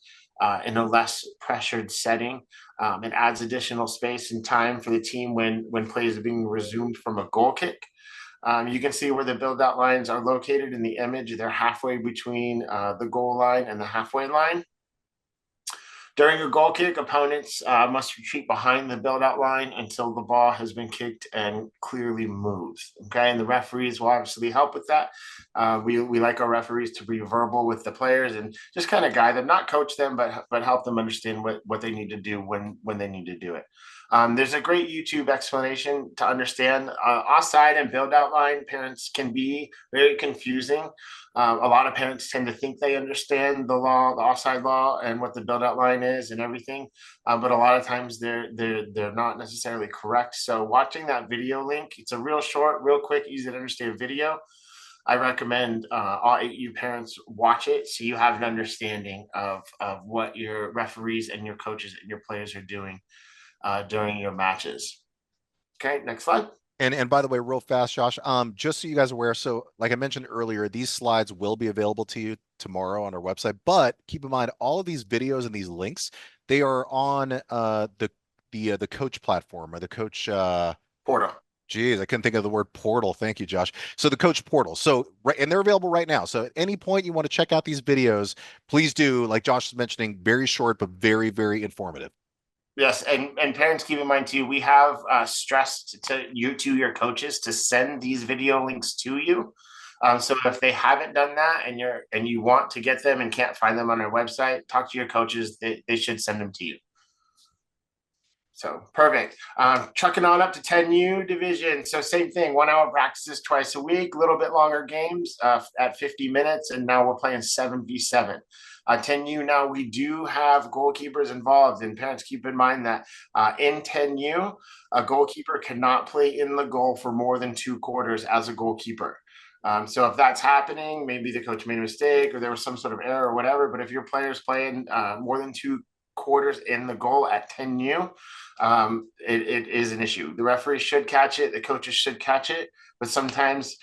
in a less pressured setting. It adds additional space and time for the team when plays are being resumed from a goal kick. You can see where the build out lines are located in the image. They're halfway between the goal line and the halfway line. During a goal kick, opponents must retreat behind the build-out line until the ball has been kicked and clearly moved. Okay, and the referees will obviously help with that. We like our referees to be verbal with the players and just kind of guide them, not coach them, but help them understand what they need to do when they need to do it. There's a great YouTube explanation to understand. Offside and build-out line parents can be very confusing. A lot of parents tend to think they understand the law, the offside law, and what the build-out line is and everything, but a lot of times they're not necessarily correct. So watching that video link, it's a real short, real quick, easy to understand video. I recommend all 8U parents watch it so you have an understanding of what your referees and your coaches and your players are doing during your matches. Okay, next slide. And by the way, real fast, Josh, just so you guys are aware, so like I mentioned earlier, these slides will be available to you tomorrow on our website. But keep in mind, all of these videos and these links, they are on the coach platform or the coach Portal. Geez, I couldn't think of the word portal. Thank you, Josh. So the coach portal. So right, and they're available right now. So at any point you want to check out these videos, please do. Like Josh was mentioning, very short but very, very informative. Yes, and parents, keep in mind too, we have stressed to your coaches to send these video links to you. So if they haven't done that and you want to get them and can't find them on our website, talk to your coaches. They should send them to you. So perfect. Trucking on up to 10U division. So same thing, 1 hour practices twice a week, a little bit longer games at 50 minutes. And now we're playing 7v7. 10U now we do have goalkeepers involved, and parents keep in mind that in 10U, a goalkeeper cannot play in the goal for more than 2 quarters as a goalkeeper. So if that's happening, maybe the coach made a mistake or there was some sort of error or whatever, but if your player's playing more than 2 quarters in the goal at 10U, it is an issue. The referee should catch it, the coaches should catch it, but sometimes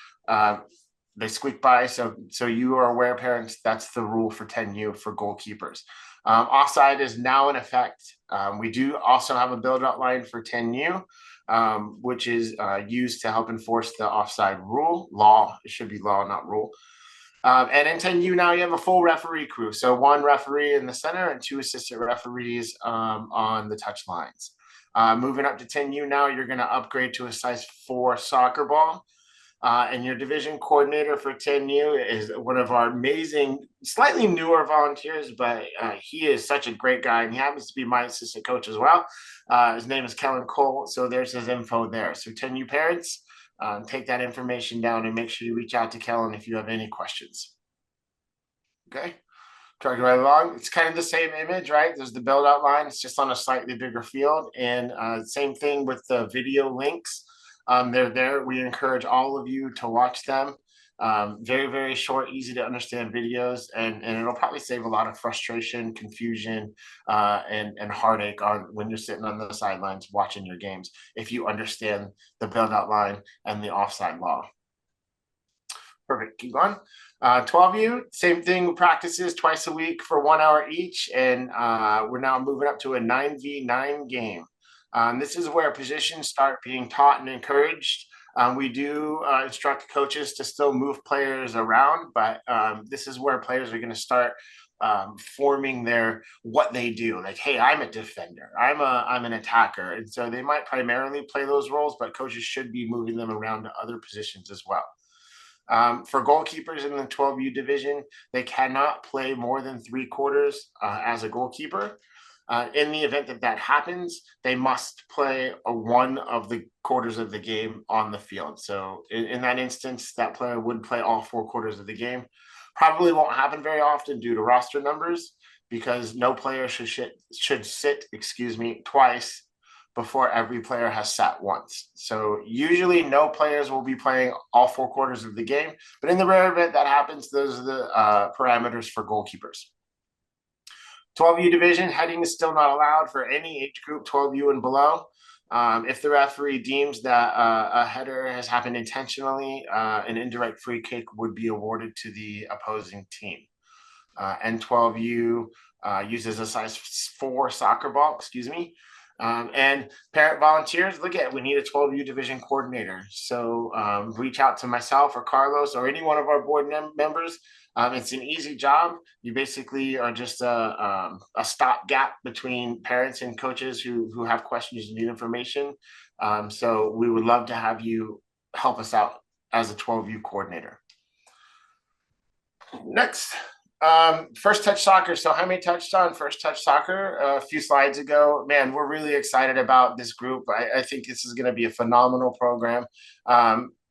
they squeak by. So you are aware, parents, that's the rule for 10U for goalkeepers. Offside is now in effect. We do also have a build-out line for 10U, which is used to help enforce the offside law. It should be law, not rule. And in 10U now you have a full referee crew. So 1 referee in the center and 2 assistant referees on the touch lines. Moving up to 10U now, you're going to upgrade to a size 4 soccer ball. And your division coordinator for 10U is one of our amazing, slightly newer volunteers, but he is such a great guy, and he happens to be my assistant coach as well. His name is Kellen Cole, so there's his info there. So 10U parents, take that information down and make sure you reach out to Kellen if you have any questions. Okay, trucking right along. It's kind of the same image, right? There's the build-out line. It's just on a slightly bigger field, and same thing with the video links. They're there. We encourage all of you to watch them. Very, very short, easy to understand videos, and it'll probably save a lot of frustration, confusion, and heartache when you're sitting on the sidelines watching your games, if you understand the build-out line and the offside law. Perfect. Keep going. 12U, same thing, practices twice a week for 1 hour each, and we're now moving up to a 9v9 game. This is where positions start being taught and encouraged. We do instruct coaches to still move players around, but this is where players are going to start forming what they do. Like, hey, I'm a defender, I'm an attacker, and so they might primarily play those roles, but coaches should be moving them around to other positions as well. For goalkeepers in the 12U division, they cannot play more than 3 quarters as a goalkeeper. In the event that happens, they must play 1 of the quarters of the game on the field. So in that instance, that player would play all 4 quarters of the game. Probably won't happen very often due to roster numbers, because no player should sit twice before every player has sat once. So usually no players will be playing all 4 quarters of the game, but in the rare event that happens, those are the parameters for goalkeepers. 12U division, heading is still not allowed for any age group 12U and below. If the referee deems that a header has happened intentionally, an indirect free kick would be awarded to the opposing team. And 12U uses a size 4 soccer ball, And parent volunteers, look at, we need a 12U division coordinator. So reach out to myself or Carlos or any one of our board members. It's an easy job. You basically are just a stopgap between parents and coaches who have questions and need information. So we would love to have you help us out as a 12U coordinator. Next, first touch soccer. So Jaime touched on first touch soccer a few slides ago. Man, we're really excited about this group. I think this is going to be a phenomenal program.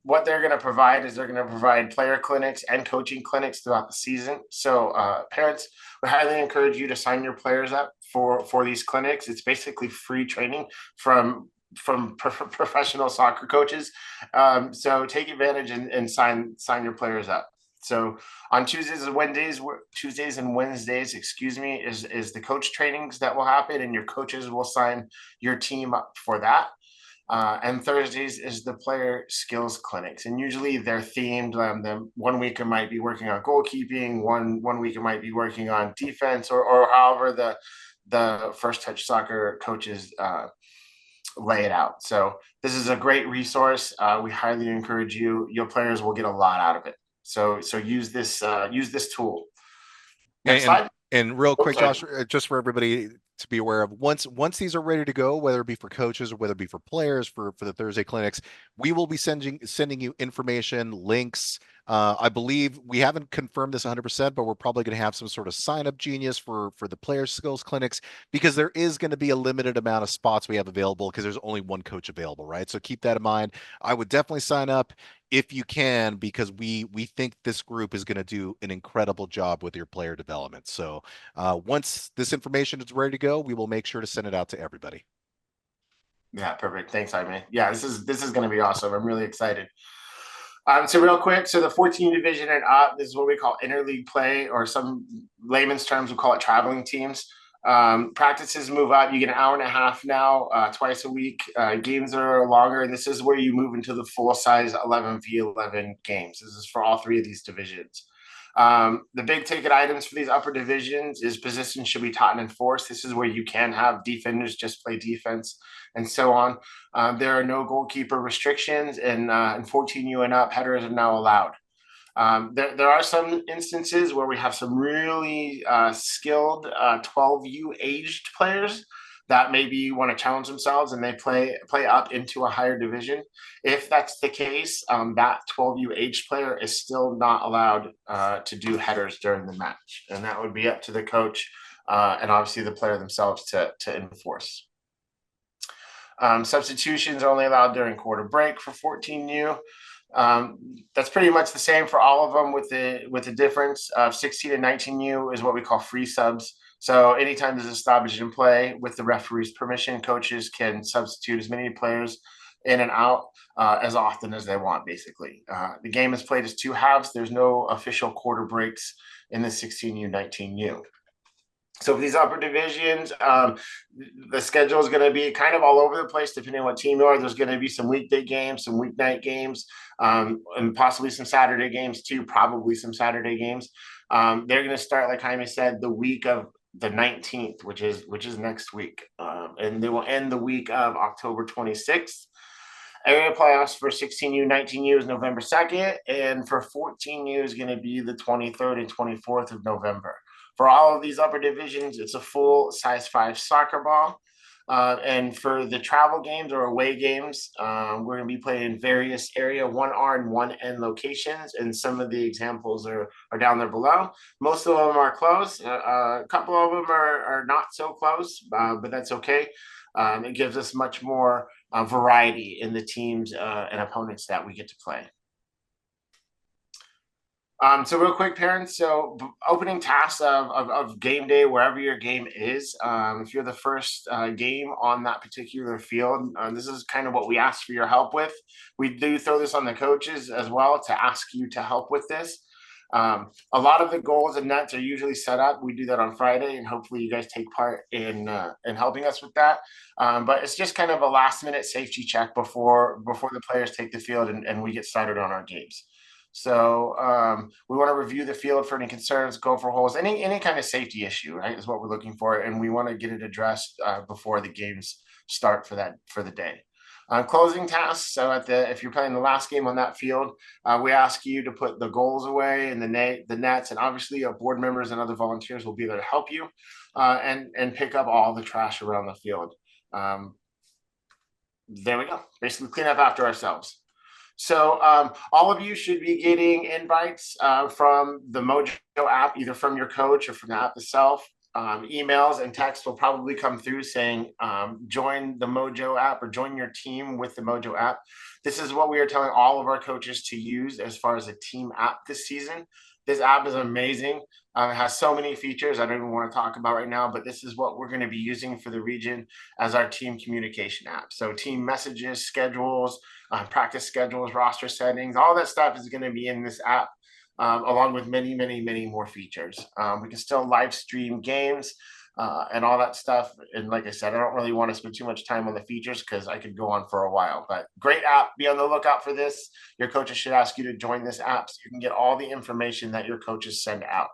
What they're going to provide is they're going to provide player clinics and coaching clinics throughout the season. So parents, we highly encourage you to sign your players up for these clinics. It's basically free training from professional soccer coaches. So take advantage and sign your players up. So on Tuesdays and Wednesdays, is the coach trainings that will happen, and your coaches will sign your team up for that. And Thursdays is the player skills clinics, and usually they're themed. Then 1 week it might be working on goalkeeping, one week it might be working on defense, or however the first touch soccer coaches lay it out. So this is a great resource. We highly encourage you. Your players will get a lot out of it. So use this tool. Next slide. And real quick, Josh, just for everybody to be aware of, once these are ready to go, whether it be for coaches or whether it be for players for the Thursday clinics, we will be sending you information, links. I believe we haven't confirmed this 100%, but we're probably going to have some sort of sign up genius for the player skills clinics, because there is going to be a limited amount of spots we have available because there's only one coach available, right? So keep that in mind. I would definitely sign up if you can, because we think this group is going to do an incredible job with your player development. So once this information is ready to go, we will make sure to send it out to everybody. Yeah, perfect. Thanks, Jaime. Yeah, this is going to be awesome. I'm really excited. So real quick, so the 14 division and up, this is what we call interleague play, or some layman's terms, we call it traveling teams. Practices move up. You get an hour and a half now, twice a week. Games are longer, and this is where you move into the full size 11v11 games. This is for all three of these divisions. The big ticket items for these upper divisions is positions should be taught and enforced. This is where you can have defenders just play defense and so on. There are no goalkeeper restrictions, and 14U and up, headers are now allowed. There are some instances where we have some really skilled 12U aged players that maybe want to challenge themselves and they play up into a higher division. If that's the case, that 12U aged player is still not allowed to do headers during the match, and that would be up to the coach and obviously the player themselves to enforce. Substitutions are only allowed during quarter break for 14U. That's pretty much the same for all of them, with the difference of 16 and 19U is what we call free subs. So anytime there's a stoppage in play, with the referee's permission, coaches can substitute as many players in and out as often as they want, basically. The game is played as two halves. There's no official quarter breaks in the 16U, 19U. So for these upper divisions, the schedule is going to be kind of all over the place depending on what team you are. There's going to be some weekday games, some weeknight games, and possibly some Saturday games too, probably some Saturday games. They're going to start, like Jaime said, the week of the 19th, which is next week. And they will end the week of October 26th. Area playoffs for 16U, 19U is November 2nd, and for 14U is going to be the 23rd and 24th of November. For all of these upper divisions, it's a full size 5 soccer ball. And for the travel games or away games, we're going to be playing in various area 1R and 1N locations. And some of the examples are down there below. Most of them are close. A couple of them are not so close, but that's okay. It gives us much more variety in the teams and opponents that we get to play. So real quick, parents, so opening tasks of game day, wherever your game is, if you're the first game on that particular field, this is kind of what we ask for your help with. We do throw this on the coaches as well to ask you to help with this. A lot of the goals and nets are usually set up. We do that on Friday, and hopefully you guys take part in helping us with that. But it's just kind of a last minute safety check before the players take the field and we get started on our games. So we want to review the field for any concerns, go for holes, any kind of safety issue, right, is what we're looking for, and we want to get it addressed before the games start for the day. Closing tasks. So if you're playing the last game on that field, we ask you to put the goals away and the nets, and obviously board members and other volunteers will be there to help you, and pick up all the trash around the field. There we go. Basically, clean up after ourselves. So all of you should be getting invites from the Mojo app, either from your coach or from the app itself. Emails and texts will probably come through saying join the Mojo app or join your team with the Mojo app. This is what we are telling all of our coaches to use as far as a team app this season. This app is amazing. It has so many features I don't even want to talk about right now, but this is what we're going to be using for the region as our team communication app. So team messages, schedules, practice schedules, roster settings, all that stuff is going to be in this app, along with many, many, many more features. We can still live stream games and all that stuff. And like I said, I don't really want to spend too much time on the features because I could go on for a while. But great app. Be on the lookout for this. Your coaches should ask you to join this app so you can get all the information that your coaches send out.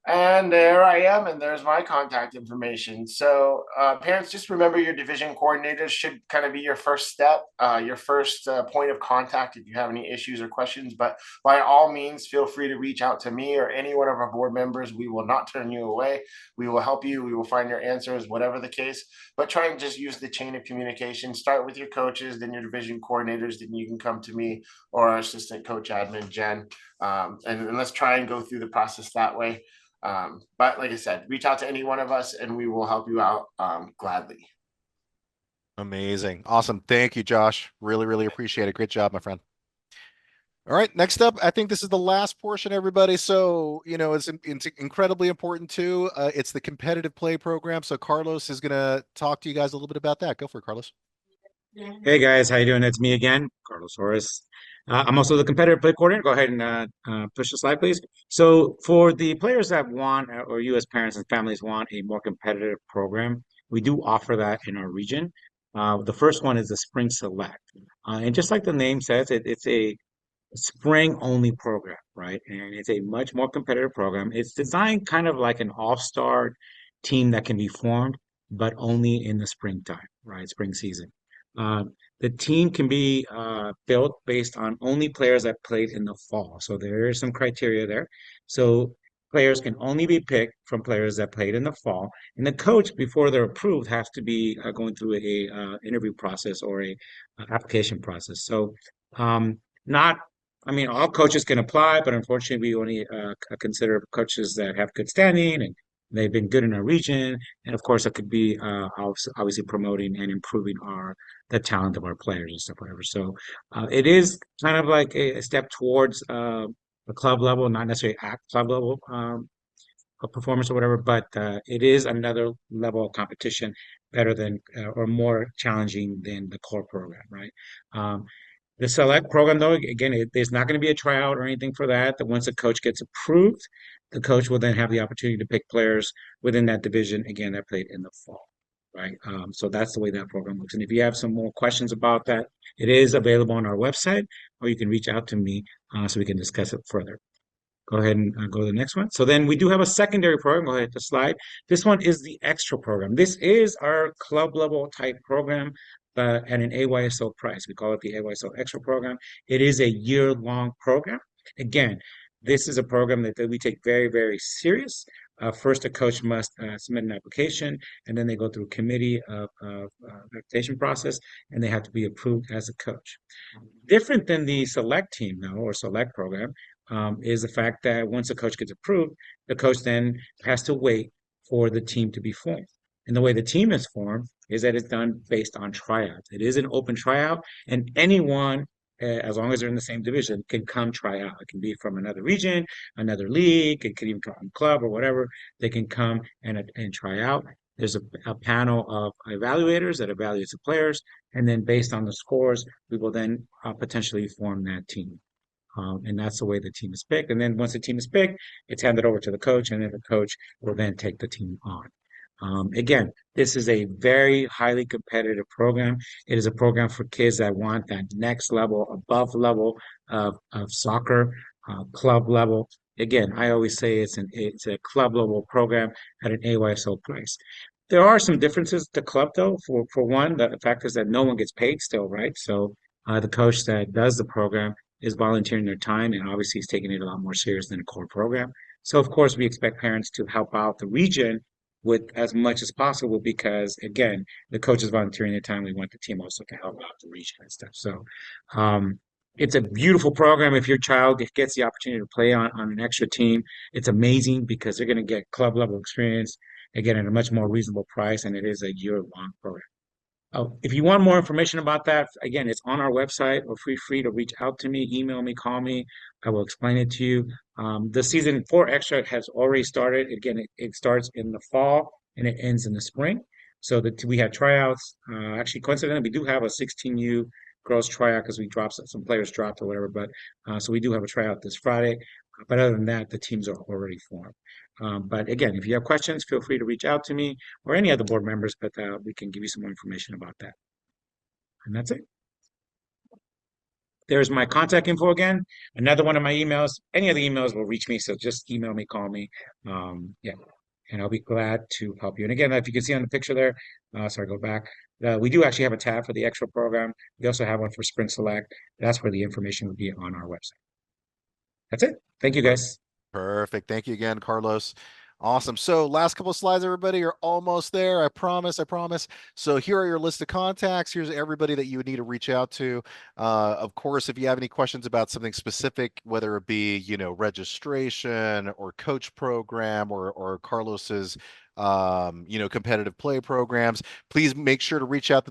And there I am, and there's my contact information. So parents, just remember your division coordinators should kind of be your first step, your first point of contact if you have any issues or questions. But by all means, feel free to reach out to me or any one of our board members. We will not turn you away. We will help you. We will find your answers, whatever the case. But try and just use the chain of communication. Start with your coaches, then your division coordinators, then you can come to me or our assistant coach admin, Jen. And let's try and go through the process that way. But like I said, reach out to any one of us and we will help you out gladly. Amazing. Awesome. Thank you, Josh. Really, really appreciate it. Great job, my friend. All right, next up, I think this is the last portion, everybody. So, it's incredibly important too. It's the competitive play program. So Carlos is going to talk to you guys a little bit about that. Go for it, Carlos. Hey guys, how you doing? It's me again, Carlos Horace. I'm also the competitive play coordinator. Go ahead and push the slide, please. So for the players that want, or you as parents and families want a more competitive program, we do offer that in our region. The first one is the Spring Select. And just like the name says, it's a spring only program, right? And it's a much more competitive program. It's designed kind of like an all-star team that can be formed, but only in the springtime, right? Spring season. Uh, the team can be built based on only players that played in the fall. So there is some criteria there. So players can only be picked from players that played in the fall. And the coach, before they're approved, has to be going through a interview process or a application process. So not I mean, all coaches can apply, but unfortunately, we only consider coaches that have good standing and they've been good in our region. And of course, it could be obviously promoting and improving the talent of our players and stuff, whatever. So it is kind of like a step towards the club level, not necessarily at club level of performance or whatever, but it is another level of competition, better than or more challenging than the core program, right? The select program, though, again, there's not going to be a tryout or anything for that. That once a coach gets approved, the coach will then have the opportunity to pick players within that division, again, that played in the fall, right? So that's the way that program works. And if you have some more questions about that, it is available on our website, or you can reach out to me so we can discuss it further. Go ahead and go to the next one. So then we do have a secondary program. Go ahead to slide. This one is the extra program. This is our club level type program at an AYSO price. We call it the AYSO extra program. It is a year-long program. Again, this is a program that we take very, very serious. First, a coach must submit an application, and then they go through a committee of application process, and they have to be approved as a coach. Different than the select team, though, or select program, is the fact that once a coach gets approved, the coach then has to wait for the team to be formed. And the way the team is formed is that it's done based on tryouts. It is an open tryout, and anyone, as long as they're in the same division, can come try out. It can be from another region, another league, it could even come from a club or whatever. They can come and try out. There's a panel of evaluators that evaluates the players, and then based on the scores, we will then potentially form that team. And that's the way the team is picked. And then once the team is picked, it's handed over to the coach, and then the coach will then take the team on. Again, this is a very highly competitive program. It is a program for kids that want that next level, above level of soccer, club level. Again, I always say it's a club level program at an AYSO price. There are some differences to club though. For one, the fact is that no one gets paid still, right? So the coach that does the program is volunteering their time, and obviously he's taking it a lot more serious than a core program. So of course we expect parents to help out the region with as much as possible because again, the coach is volunteering their time. We want the team also to help out the region and stuff. So um, it's a beautiful program. If your child gets the opportunity to play on an extra team, it's amazing because they're going to get club level experience again at a much more reasonable price, and it is a year-long program. Oh, if you want more information about that, again, it's on our website, or feel free to reach out to me, email me, call me. I will explain it to you. The season four extra has already started. Again, it starts in the fall and it ends in the spring. So that we have tryouts. Actually, coincidentally, we do have a 16U girls tryout because we dropped some players dropped or whatever. But so we do have a tryout this Friday. But other than that, the teams are already formed. But again, if you have questions, feel free to reach out to me or any other board members, but we can give you some more information about that. And that's it. There's my contact info again. Another one of my emails. Any other emails will reach me, so just email me, call me. Yeah, and I'll be glad to help you. And again, if you can see on the picture there, sorry, go back. We do actually have a tab for the extra program. We also have one for Sprint Select. That's where the information will be on our website. That's it. Thank you, guys. Perfect. Thank you again, Carlos. Awesome. So last couple of slides, everybody. You're almost there. I promise. I promise. So here are your list of contacts. Here's everybody that you would need to reach out to. Of course, if you have any questions about something specific, whether it be, registration or coach program or Carlos's, competitive play programs, please make sure to reach out to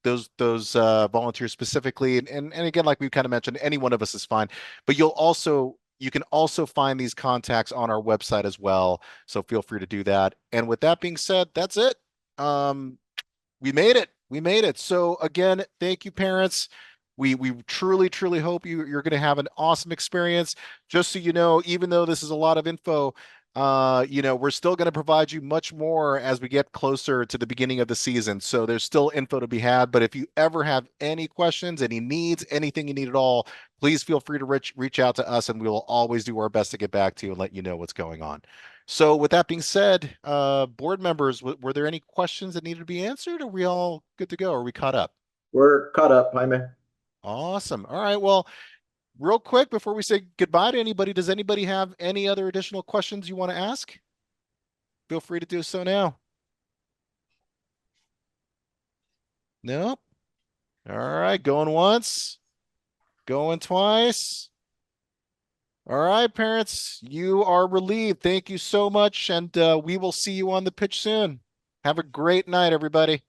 those volunteers specifically. And again, like we kind of mentioned, any one of us is fine, but you can also find these contacts on our website as well. So feel free to do that. And with that being said, that's it. Um, we made it. We made it. So again, thank you, parents. We truly, truly hope you're going to have an awesome experience. Just so you know, even though this is a lot of info, we're still going to provide you much more as we get closer to the beginning of the season. So there's still info to be had. But if you ever have any questions, any needs, anything you need at all, please feel free to reach out to us, and we will always do our best to get back to you and let you know what's going on. So with that being said, board members, were there any questions that needed to be answered? Are we all good to go? Are we caught up? We're caught up, Jaime. Awesome. All right. Well, real quick before we say goodbye to anybody, does anybody have any other additional questions you want to ask? Feel free to do so now. Nope. All right. Going once, going twice. All right, parents, you are relieved. Thank you so much. And we will see you on the pitch soon. Have a great night, everybody.